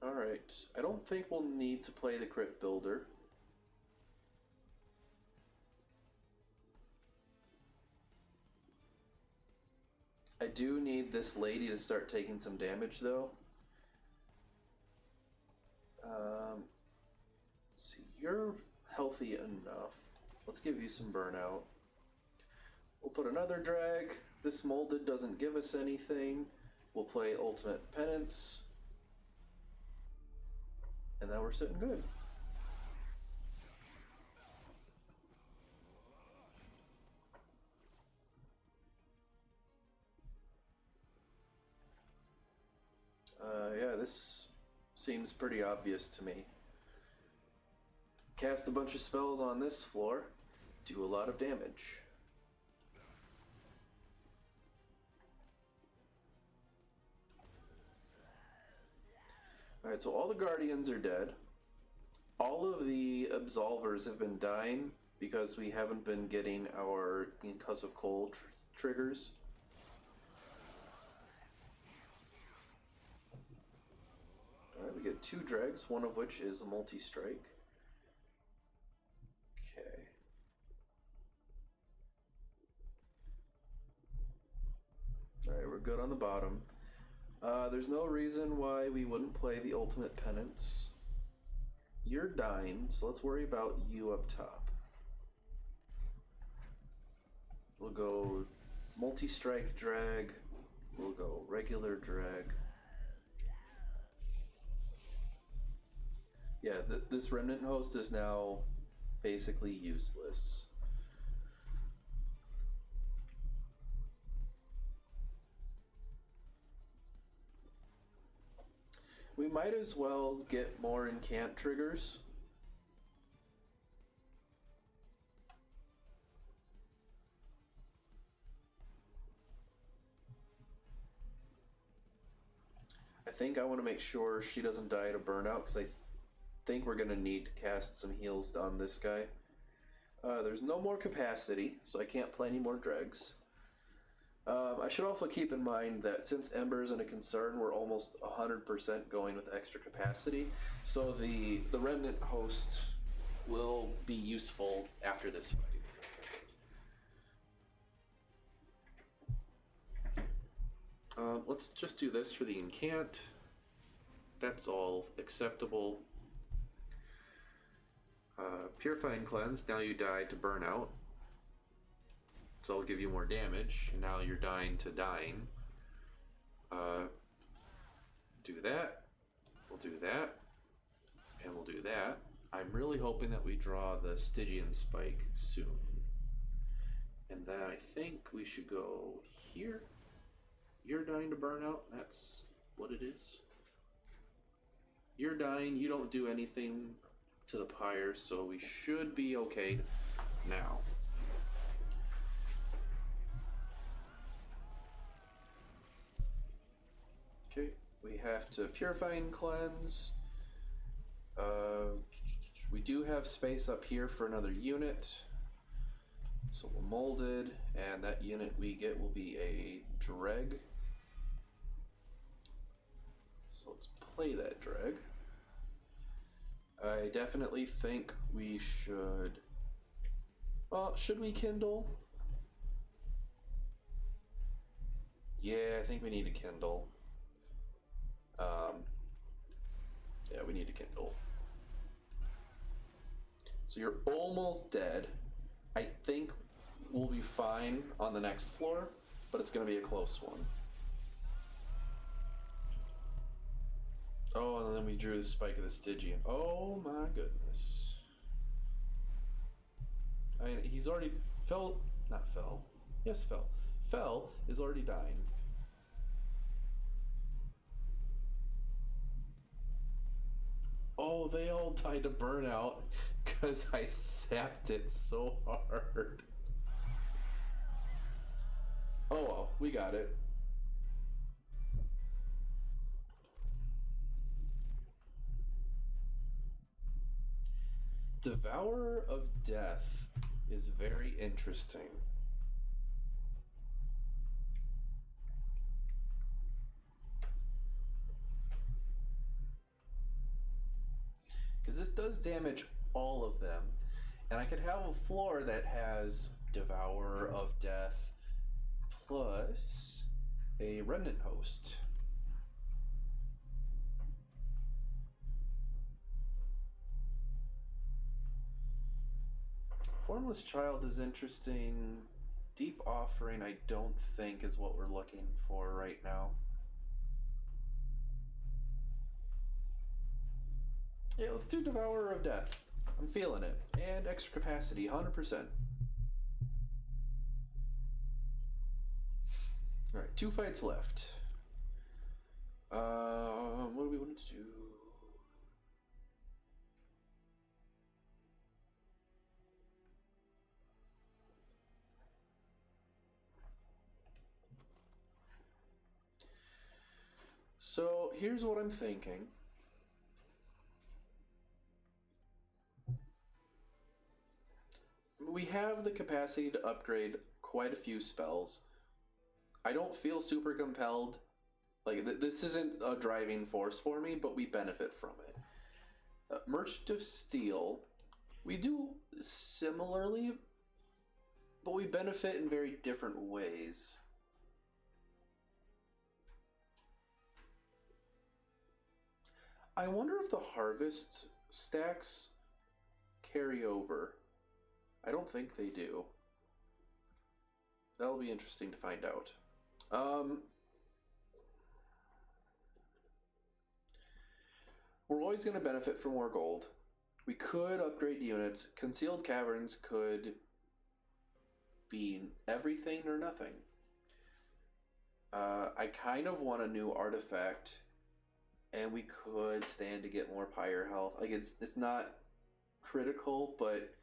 Alright, I don't think we'll need to play the Crypt Builder. I do need this lady to start taking some damage though. See, you're healthy enough. Let's give you some burnout. We'll put another drag. This molded doesn't give us anything. We'll play Ultimate Penance. And then we're sitting good. Yeah, this seems pretty obvious to me. Cast a bunch of spells on this floor, do a lot of damage. Alright, so all the Guardians are dead. All of the Absolvers have been dying because we haven't been getting our Cuss of Coal triggers. Alright, we get 2 dregs, one of which is a multi-strike. Okay. Alright, we're good on the bottom. There's no reason why we wouldn't play the Ultimate Penance. You're dying, so let's worry about you up top. We'll go multi-strike drag. We'll go regular drag. Yeah, this Remnant host is now basically useless. We might as well get more incant triggers. I think I want to make sure she doesn't die to burnout because I think we're going to need to cast some heals on this guy. There's no more capacity, so I can't play any more dregs. I should also keep in mind that since Ember isn't a concern, we're almost 100% going with extra capacity, so the Remnant host will be useful after this fight. Let's just do this for the incant. That's all acceptable. Purifying Cleanse, now you die to burnout. So I'll give you more damage, and now you're dying to dying. Do that. We'll do that. And we'll do that. I'm really hoping that we draw the Stygian Spike soon. And then I think we should go here. You're dying to burnout. That's what it is. You're dying. You don't do anything to the pyre, so we should be okay now. Okay, we have to Purify and Cleanse. We do have space up here for another unit. So we'll Molded, and that unit we get will be a Dreg. So let's play that Dreg. I definitely think we should... Well, should we Kindle? Yeah, I think we need a Kindle. Yeah, we need a Kindle. So you're almost dead. I think we'll be fine on the next floor, but it's going to be a close one. Oh, and then we drew the Spike of the Stygian. Oh my goodness. I mean, he's already fell. Not fell. Yes, fell. Fell is already dying. Oh, they all died to burnout because I sapped it so hard. Oh well, we got it. Devourer of Death is very interesting. Because this does damage all of them. And I could have a floor that has Devourer of Death plus a Remnant host. Formless Child is interesting. Deep Offering, I don't think is what we're looking for right now. Yeah, let's do Devourer of Death. I'm feeling it. And extra capacity, 100%. Alright, 2 fights left. What do we want to do? So, here's what I'm thinking. We have the capacity to upgrade quite a few spells. I don't feel super compelled. Like, this isn't a driving force for me, but we benefit from it. Merchant of Steel, we do similarly, but we benefit in very different ways. I wonder if the Harvest stacks carry over. I don't think they do. That'll be interesting to find out. We're always going to benefit from more gold. We could upgrade units. Concealed Caverns could be everything or nothing. I kind of want a new artifact, and we could stand to get more Pyre health. Like, it's not critical, but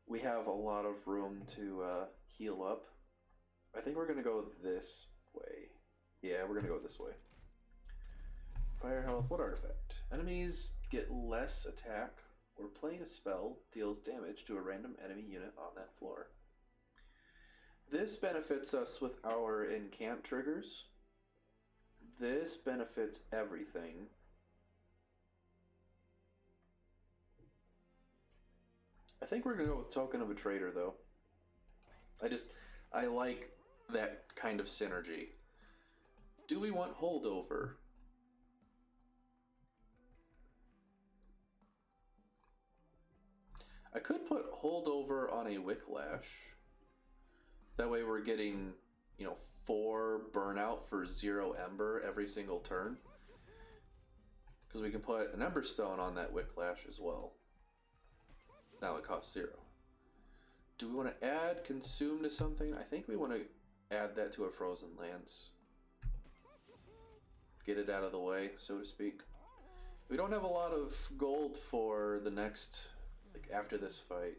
we have a lot of room to heal up. I think we're going to go this way. Yeah, we're going to go this way. Fire health, what artifact? Enemies get less attack or playing a spell deals damage to a random enemy unit on that floor. This benefits us with our encamp triggers. This benefits everything. I think we're going to go with Token of a Traitor, though. I like that kind of synergy. Do we want Holdover? I could put Holdover on a Wicklash. That way we're getting, 4 burnout for 0 Ember every single turn. Because we can put an Ember Stone on that Wicklash as well. Now it costs 0. Do we want to add Consume to something? I think we want to add that to a Frozen Lance. Get it out of the way, so to speak. We don't have a lot of gold for the next, after this fight.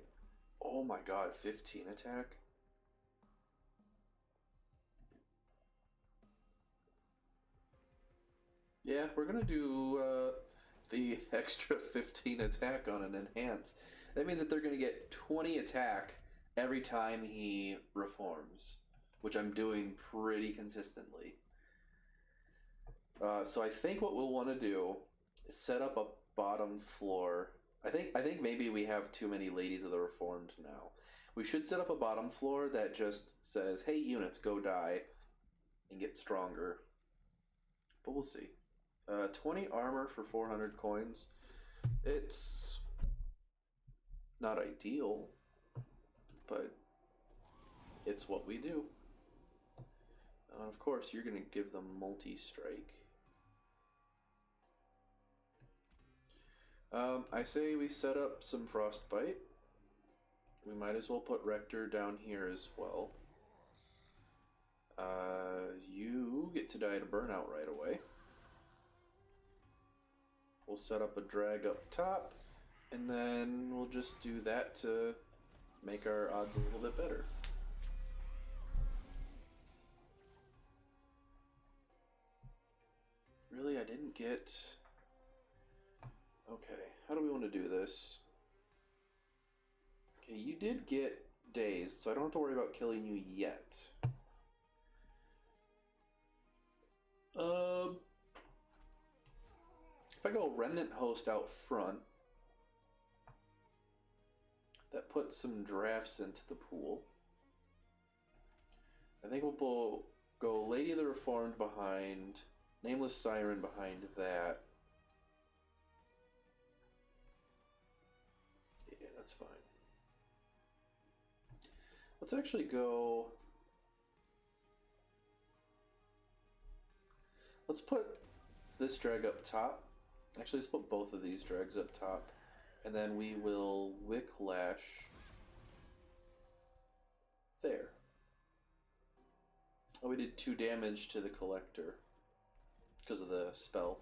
Oh my god, 15 attack? Yeah, we're gonna do the extra 15 attack on an Enhance. That means that they're gonna get 20 attack every time he reforms, which I'm doing pretty consistently. So I think what we'll want to do is set up a bottom floor. I think maybe we have too many Ladies of the Reformed now. We should set up a bottom floor that just says, hey, units, go die and get stronger. But we'll see. 20 armor for 400 coins. It's not ideal, but it's what we do. Of course, you're going to give them multi-strike. I say we set up some Frostbite. We might as well put Rector down here as well. You get to die to Burnout right away. We'll set up a drag up top, and then we'll just do that to make our odds a little bit better. Really, I didn't get... Okay, how do we want to do this? Okay, you did get dazed, so I don't have to worry about killing you yet. If I go Remnant Host out front, that puts some drafts into the pool. I think we'll go Lady of the Reformed behind, Nameless Siren behind that. Yeah, that's fine. Let's actually go... Let's put this drag up top. Actually, let's put both of these drags up top. And then we will Whiplash there. Oh, we did 2 damage to the collector because of the spell.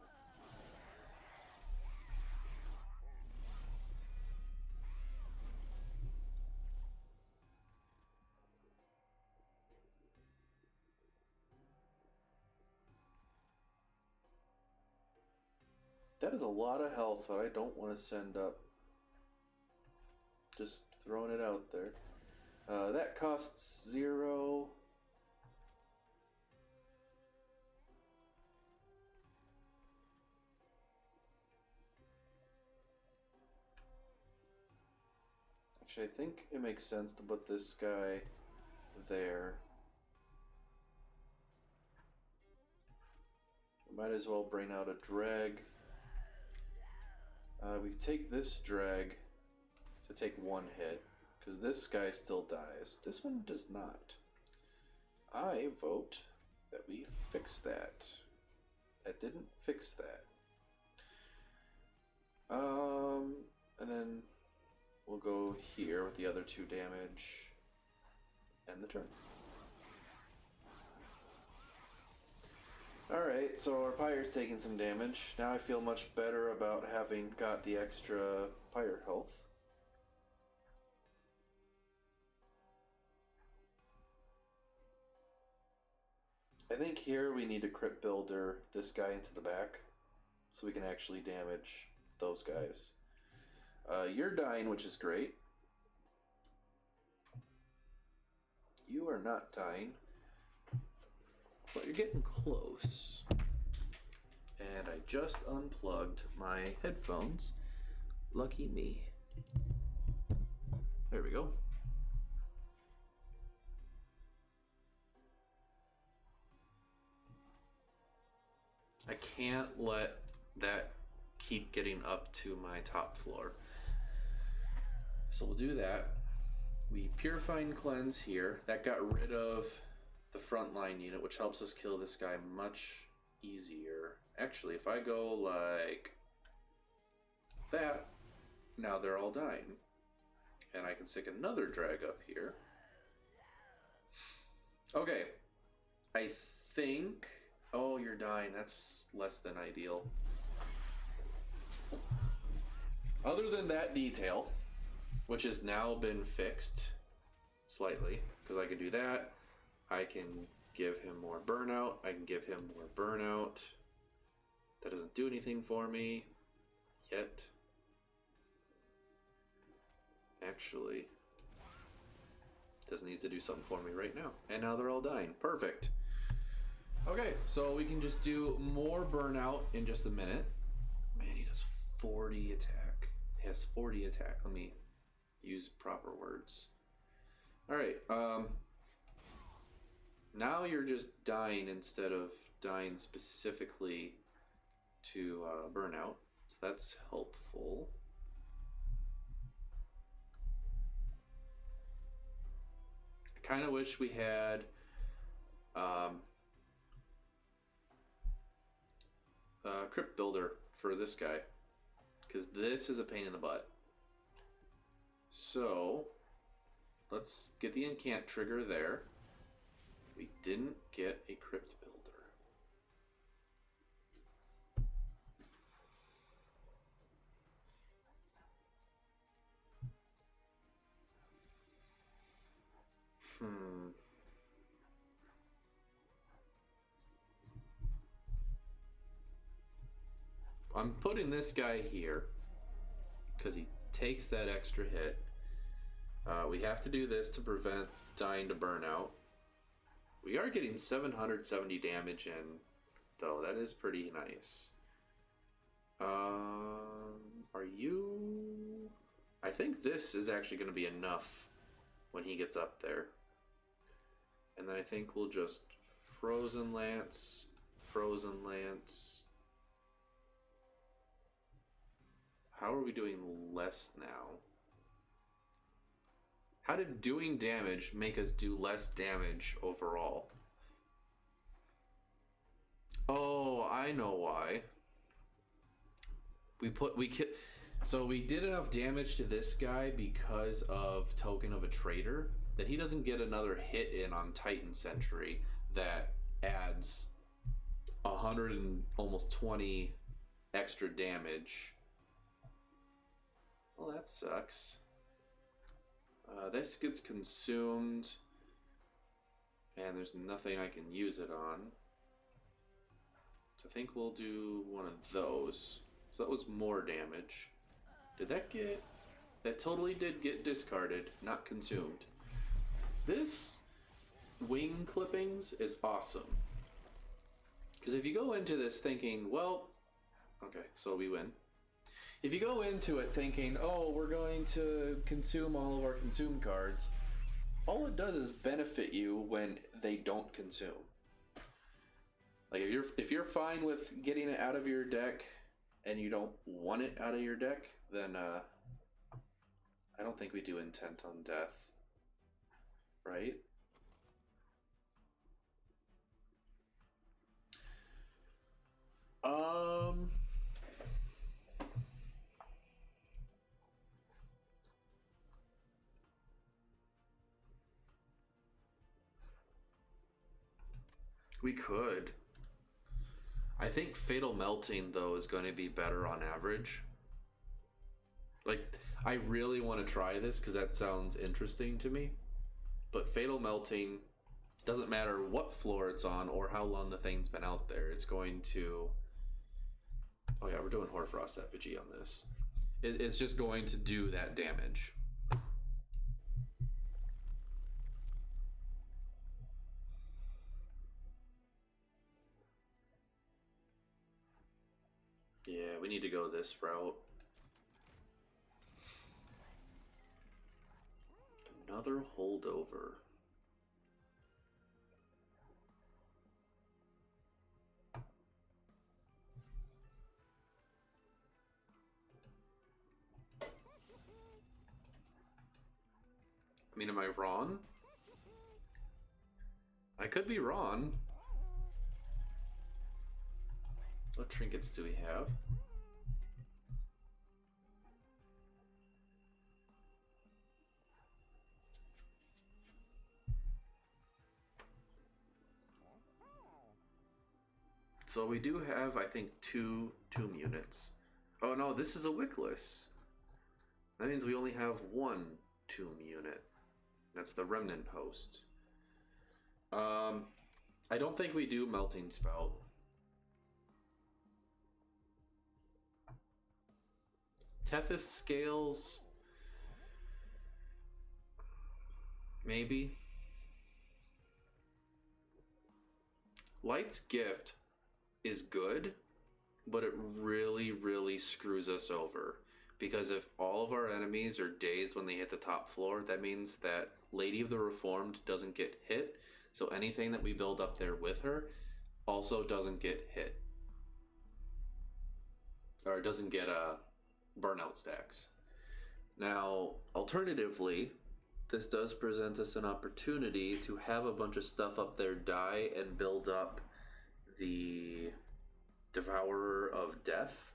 That is a lot of health that I don't want to send up. Just throwing it out there. That costs 0. Actually, I think it makes sense to put this guy there. Might as well bring out a drag. We take this drag to take 1 hit, because this guy still dies. This one does not. I vote that we fix that. That didn't fix that. And then we'll go here with the other 2 damage. End the turn. Alright, so our Pyre's taking some damage. Now I feel much better about having got the extra Pyre health. I think here we need to Crypt Builder this guy into the back so we can actually damage those guys. You're dying, which is great. You are not dying. But you're getting close. And I just unplugged my headphones. Lucky me. There we go. I can't let that keep getting up to my top floor. So we'll do that. We Purify and Cleanse here. That got rid of the frontline unit, which helps us kill this guy much easier. Actually, if I go like that, now they're all dying. And I can stick another drag up here. Okay. I think... Oh, you're dying. That's less than ideal. Other than that detail, which has now been fixed slightly, because I can do that. I can give him more burnout. I can give him more burnout. That doesn't do anything for me yet. Actually, this needs to do something for me right now. And now they're all dying. Perfect. Okay, so we can just do more burnout in just a minute. Man, he does 40 attack. He has 40 attack. Let me use proper words. Alright, now you're just dying instead of dying specifically to burnout. So that's helpful. I kind of wish we had Crypt Builder for this guy, because this is a pain in the butt. So let's get the incant trigger there. We didn't get a Crypt Builder. I'm putting this guy here because he takes that extra hit. We have to do this to prevent dying to burnout. We are getting 770 damage in, though. That is pretty nice. Are you... I think this is actually going to be enough when he gets up there. And then I think we'll just Frozen Lance, Frozen Lance. How are we doing less now? How did doing damage make us do less damage overall? Oh, I know why. So we did enough damage to this guy because of Token of a Traitor that he doesn't get another hit in on Titan Sentry that adds 100 and almost 20 extra damage. Well, that sucks. This gets consumed, and there's nothing I can use it on. So I think we'll do one of those. So that was more damage. Did that get... That totally did get discarded, not consumed. This wing clippings is awesome. Because if you go into this thinking, well... Okay, so we win. If you go into it thinking, oh, we're going to consume all of our consume cards, all it does is benefit you when they don't consume. Like if you're fine with getting it out of your deck and you don't want it out of your deck, then I don't think we do Intent on Death, right? We could. I think Fatal Melting, though, is going to be better on average. Like, I really want to try this because that sounds interesting to me. But Fatal Melting, doesn't matter what floor it's on or how long the thing's been out there, it's going to... Oh yeah, we're doing Hoarfrost Effigy on this. It's just going to do that damage. Yeah, we need to go this route. Another holdover. I mean, am I wrong? I could be wrong. What trinkets do we have? So we do have, I think, two tomb units. Oh no, this is a Wickless. That means we only have one tomb unit. That's the Remnant host. I don't think we do Melting Spout. Tethys Scales, maybe. Light's Gift is good, but it really screws us over. Because if all of our enemies are dazed when they hit the top floor, that means that Lady of the Reformed doesn't get hit, so anything that we build up there with her also doesn't get hit. Or doesn't get burnout stacks. Now, alternatively, this does present us an opportunity to have a bunch of stuff up there die and build up the Devourer of Death.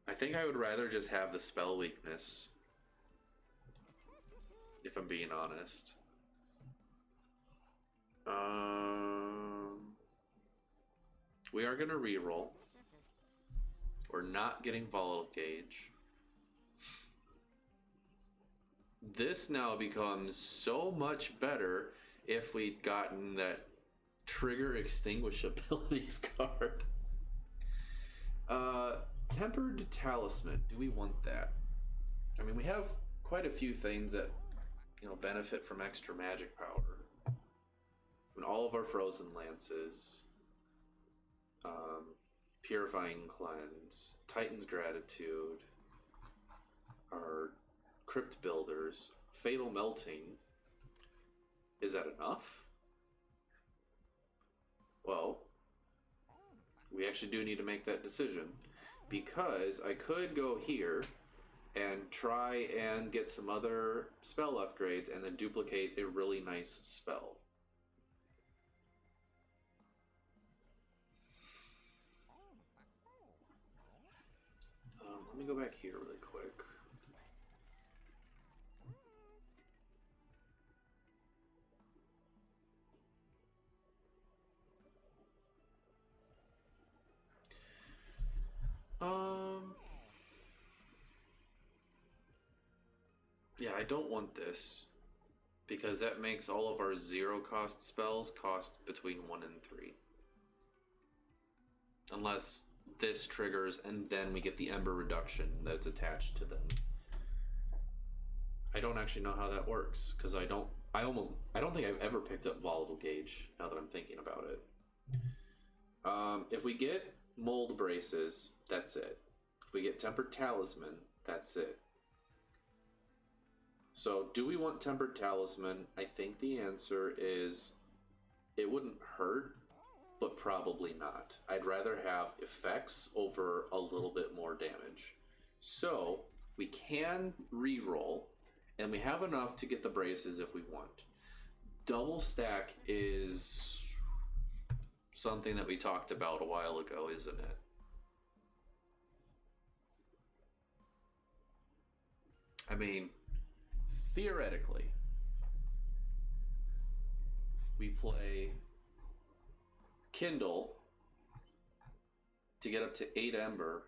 I think I would rather just have the spell weakness, if I'm being honest. We are going to reroll. We're not getting Volatile Gauge. This now becomes so much better if we'd gotten that Trigger Extinguish Abilities card. Tempered Talisman. Do we want that? I mean, we have quite a few things that, you know, benefit from extra magic power. And all of our Frozen Lances. Purifying Cleanse. Titan's Gratitude. Our Crypt Builders. Fatal Melting. Is that enough? Well, we actually do need to make that decision. Because I could go here and try and get some other spell upgrades and then duplicate a really nice spell. Let me go back here really quick. Yeah, I don't want this because that makes all of our 0 cost spells cost between 1 and 3. Unless this triggers and then we get the Ember reduction that's attached to them. I don't actually know how that works because I don't think I've ever picked up Volatile Gauge now that I'm thinking about it. If we get Mold Braces, that's it. If we get Tempered Talisman, that's it. So, do we want Tempered Talisman? I think the answer is it wouldn't hurt, but probably not. I'd rather have effects over a little bit more damage. So, we can reroll, and we have enough to get the braces if we want. Double stack is something that we talked about a while ago, isn't it? I mean, theoretically, we play Kindle to get up to 8 Ember,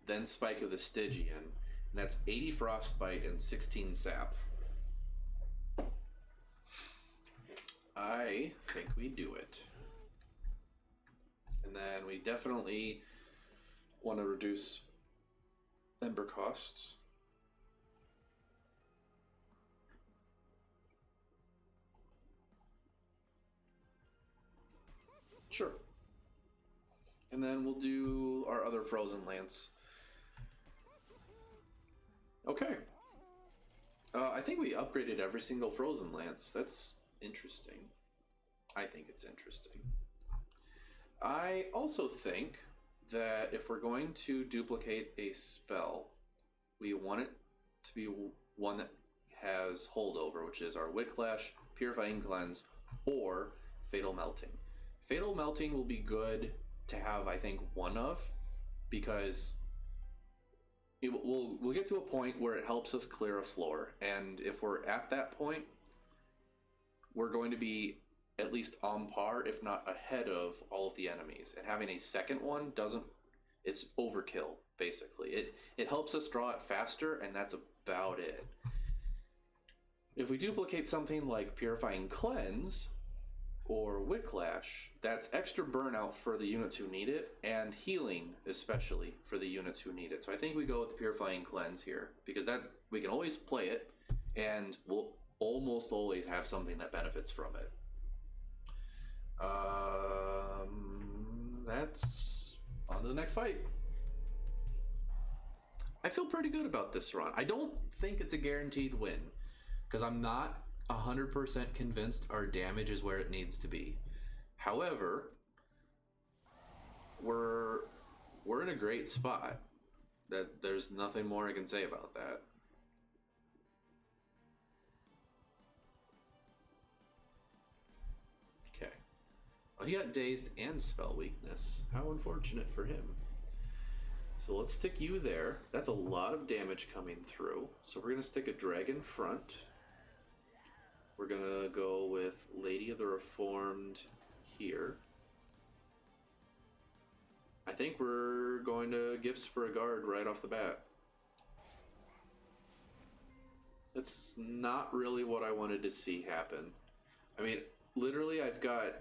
then Spike of the Stygian, and that's 80 Frostbite and 16 Sap. I think we do it. And then we definitely want to reduce Ember costs. Sure. And then we'll do our other Frozen Lance. Okay. I think we upgraded every single Frozen Lance. That's interesting. I think it's interesting. I also think that if we're going to duplicate a spell, we want it to be one that has holdover, which is our Whiplash, Purifying Cleanse, or Fatal Melting. Fatal Melting will be good to have, I think, one of, because we'll get to a point where it helps us clear a floor, and if we're at that point, we're going to be at least on par, if not ahead of all of the enemies. And having a second one it's overkill, basically. It helps us draw it faster, and that's about it. If we duplicate something like Purifying Cleanse or Whiplash, that's extra burnout for the units who need it, and healing especially for the units who need it. So I think we go with the Purifying Cleanse here, because that we can always play it, and we'll almost always have something that benefits from it. That's on to the next fight. I feel pretty good about this run. I don't think it's a guaranteed win, because I'm not 100% convinced our damage is where it needs to be. However, we're in a great spot. That there's nothing more I can say about that. Okay. Well, he got dazed and spell weakness. How unfortunate for him. So let's stick you there. That's a lot of damage coming through. So we're gonna stick a dragon front. We're gonna go with Lady of the Reformed here. I think we're going to Gifts for a Guard right off the bat. That's not really what I wanted to see happen. I mean, literally I've got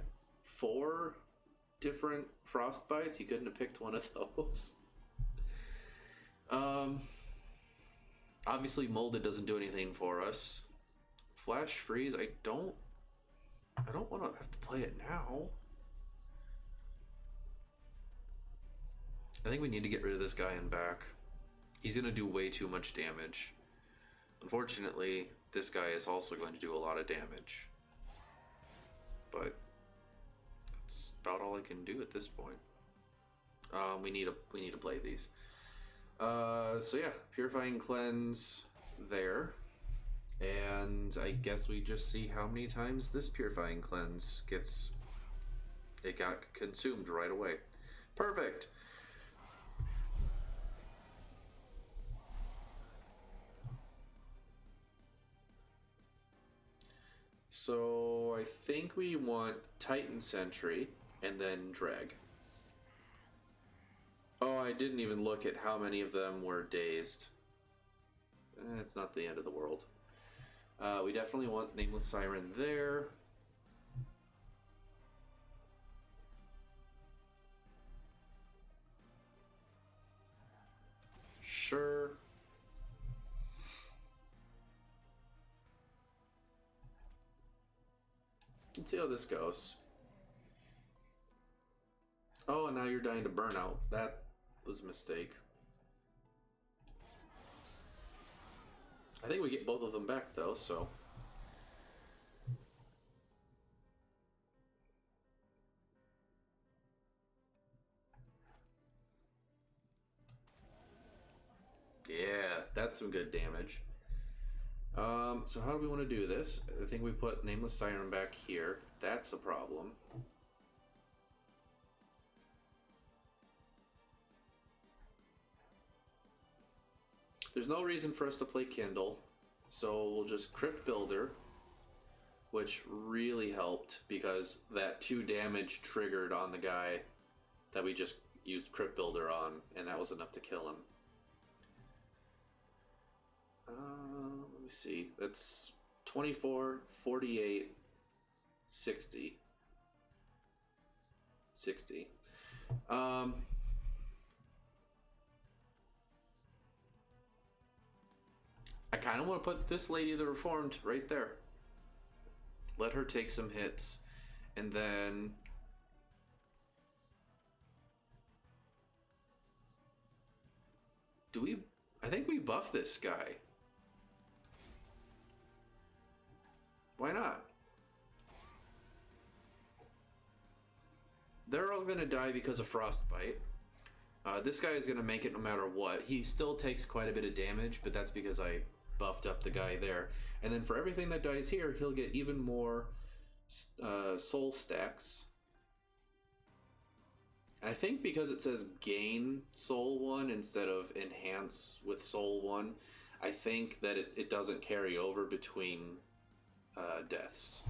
4 different Frostbites. You couldn't have picked one of those. Obviously Molded doesn't do anything for us. Flash Freeze, I don't want to have to play it now. I think we need to get rid of this guy in back. He's going to do way too much damage. Unfortunately, this guy is also going to do a lot of damage. But that's about all I can do at this point. We need to play these. So yeah, Purifying Cleanse there. And I guess we just see how many times this Purifying Cleanse gets... It got consumed right away. Perfect! So I think we want Titan Sentry and then Drag. Oh, I didn't even look at how many of them were dazed. It's not the end of the world. We definitely want Nameless Siren there. Sure. Let's see how this goes. Oh, and now you're dying to burnout. That was a mistake. I think we get both of them back, though, so... Yeah, that's some good damage. So how do we want to do this? I think we put Nameless Siren back here. That's a problem. There's no reason for us to play Kindle, so we'll just Crypt Builder, which really helped because that 2 damage triggered on the guy that we just used Crypt Builder on, and that was enough to kill him. Let me see. That's 24, 48, 60. 60. I kind of want to put this Lady of the Reformed right there. Let her take some hits. And then... do we... I think we buff this guy. Why not? They're all going to die because of Frostbite. This guy is going to make it no matter what. He still takes quite a bit of damage, but that's because I buffed up the guy there. And then for everything that dies here, he'll get even more soul stacks. And I think because it says gain soul 1 instead of enhance with soul 1, I think that it doesn't carry over between deaths.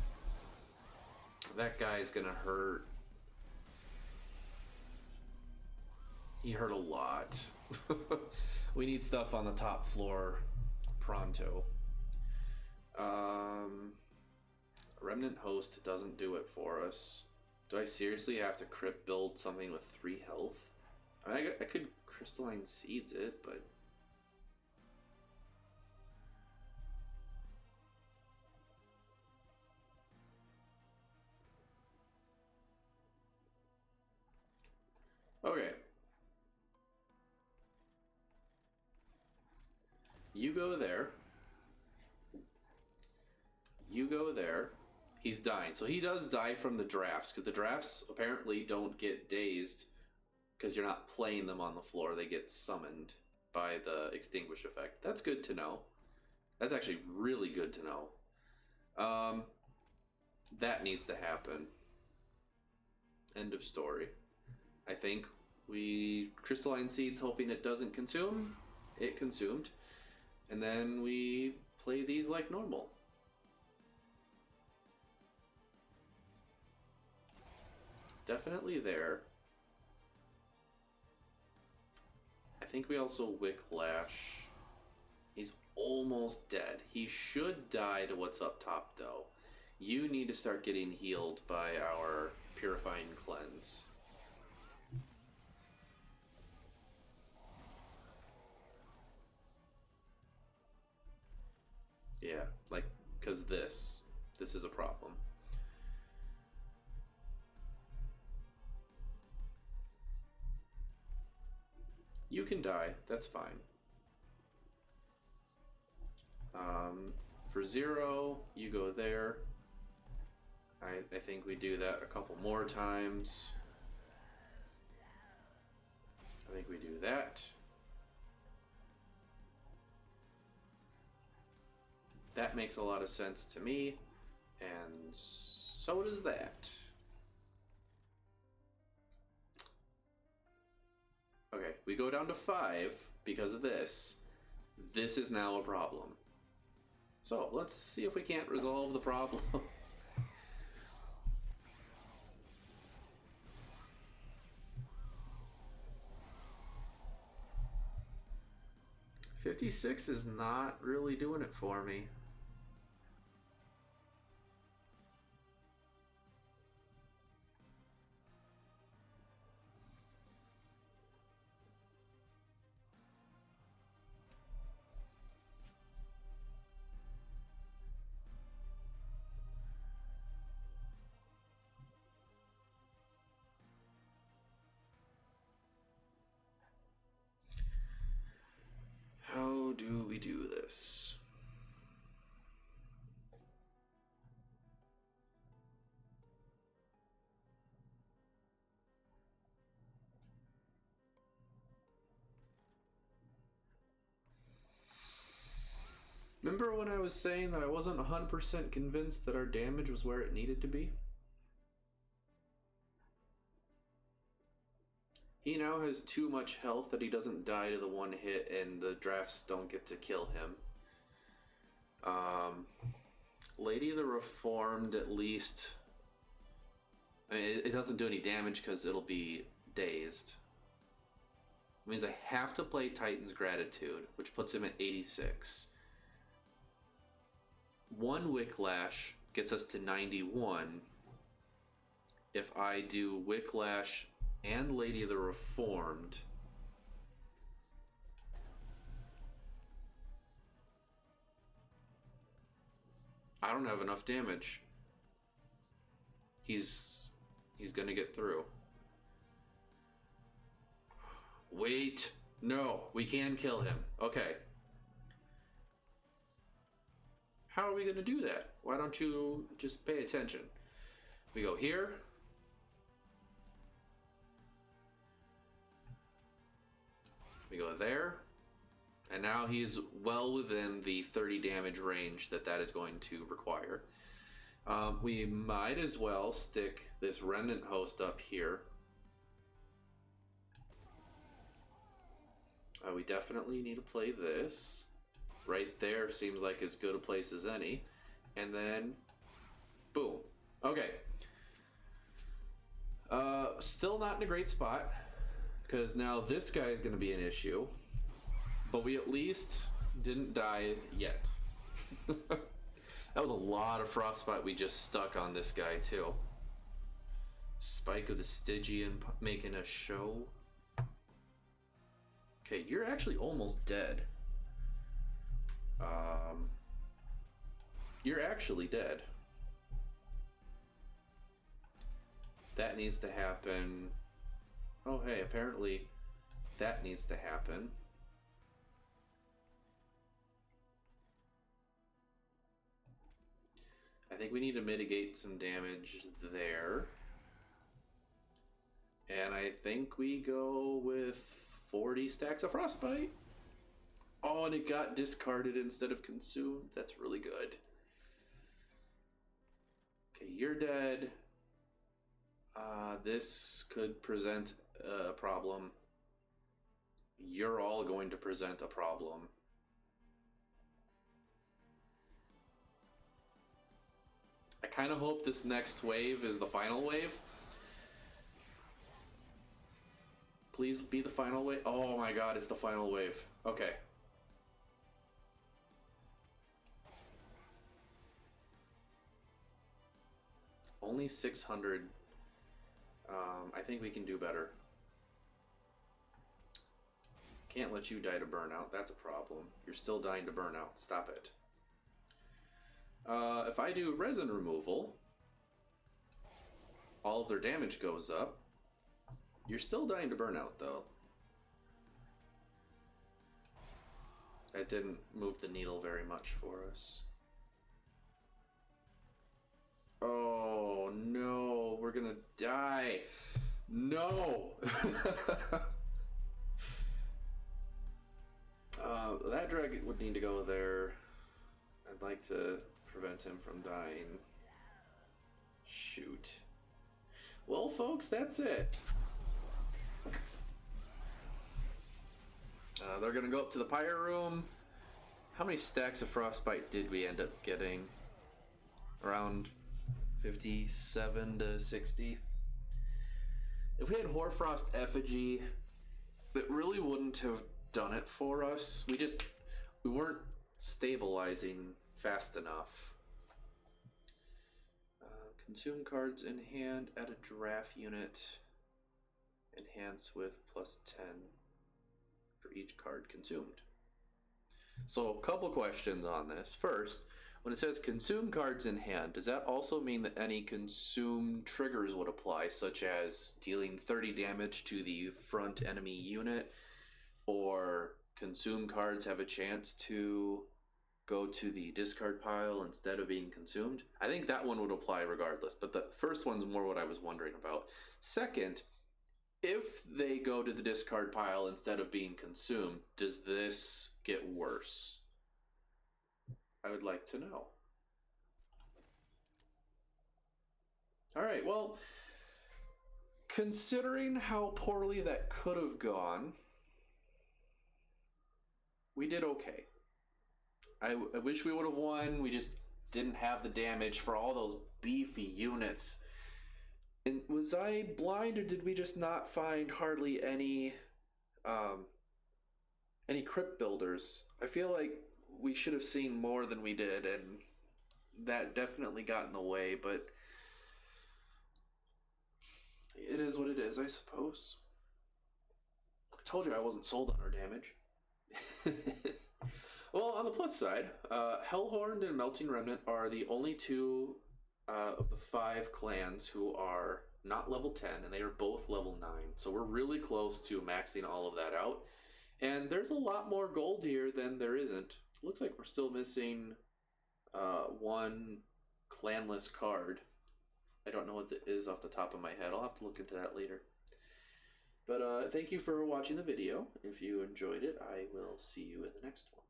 That guy's gonna hurt. He hurt a lot. We need stuff on the top floor pronto. Remnant Host doesn't do it for us. Do I seriously have to crypt build something with 3 health? I mean, I could Crystalline Seeds it, but... okay. You go there. You go there. He's dying. So he does die from the drafts, because the drafts apparently don't get dazed because you're not playing them on the floor. They get summoned by the extinguish effect. That's good to know. That's actually really good to know. That needs to happen. End of story. I think we Crystalline Seeds hoping it doesn't consume. It consumed. And then we play these like normal. Definitely there. I think we also Wicklash. He's almost dead. He should die to what's up top, though. You need to start getting healed by our Purifying Cleanse. Yeah, like, because this is a problem. You can die, that's fine. For 0, you go there. I think we do that a couple more times. I think we do that. That makes a lot of sense to me, and so does that. Okay, we go down to 5 because of this. This is now a problem. So let's see if we can't resolve the problem. 56 is not really doing it for me. How do we do this? Remember when I was saying that I wasn't 100% convinced that our damage was where it needed to be? He now has too much health that he doesn't die to the one hit, and the drafts don't get to kill him. Lady of the Reformed, at least... I mean, it doesn't do any damage because it'll be dazed. It means I have to play Titan's Gratitude, which puts him at 86. One Wicklash gets us to 91. If I do Wicklash and Lady of the Reformed, I don't have enough damage. He's gonna get through. Wait, no, we can kill him. Okay. How are we gonna do that? Why don't you just pay attention? We go here. We go there. And now he's well within the 30 damage range that is going to require. We might as well stick this Remnant host up here. We definitely need to play this. Right there seems like as good a place as any. And then, boom. Okay. Still not in a great spot, because now this guy is going to be an issue. But we at least didn't die yet. That was a lot of frostbite we just stuck on this guy too. Spike of the Stygian making a show. Okay, you're actually almost dead. You're actually dead. That needs to happen. Oh hey, apparently that needs to happen. I think we need to mitigate some damage there. And I think we go with 40 stacks of frostbite. Oh, and it got discarded instead of consumed. That's really good. Okay, you're dead. This could present a problem. You're all going to present a problem. I kind of hope this next wave is the final wave. Please be the final wave. Oh my god, it's the final wave. Okay. Only 600. I think we can do better. Can't let you die to burnout. That's a problem. You're still dying to burnout. Stop it. If I do resin removal, all of their damage goes up. You're still dying to burnout, though. That didn't move the needle very much for us. Oh, no. We're gonna die. No! That dragon would need to go there. I'd like to prevent him from dying. Shoot. Well, folks, that's it. They're gonna go up to the pyre room. How many stacks of frostbite did we end up getting? Around 57 to 60. If we had Hoarfrost Effigy, that really wouldn't have done it for us. We weren't stabilizing fast enough. Consume cards in hand, add a draft unit, enhance with +10 for each card consumed. So a couple questions on this. First, when it says consume cards in hand, does that also mean that any consume triggers would apply, such as dealing 30 damage to the front enemy unit, or consume cards have a chance to go to the discard pile instead of being consumed? I think that one would apply regardless, but the first one's more what I was wondering about. Second, if they go to the discard pile instead of being consumed, does this get worse? I would like to know. Alright, well, considering how poorly that could have gone, we did okay. I wish we would have won. We just didn't have the damage for all those beefy units. And was I blind, or did we just not find hardly any crypt builders? I feel like we should have seen more than we did, and that definitely got in the way, but it is what it is, I suppose. I told you I wasn't sold on our damage. Well, on the plus side, Hellhorned and Melting Remnant are the only two of the 5 clans who are not level 10, and they are both level 9. So we're really close to maxing all of that out. And there's a lot more gold here than there isn't. Looks like we're still missing one clanless card. I don't know what it is off the top of my head. I'll have to look into that later. But thank you for watching the video. If you enjoyed it, I will see you in the next one.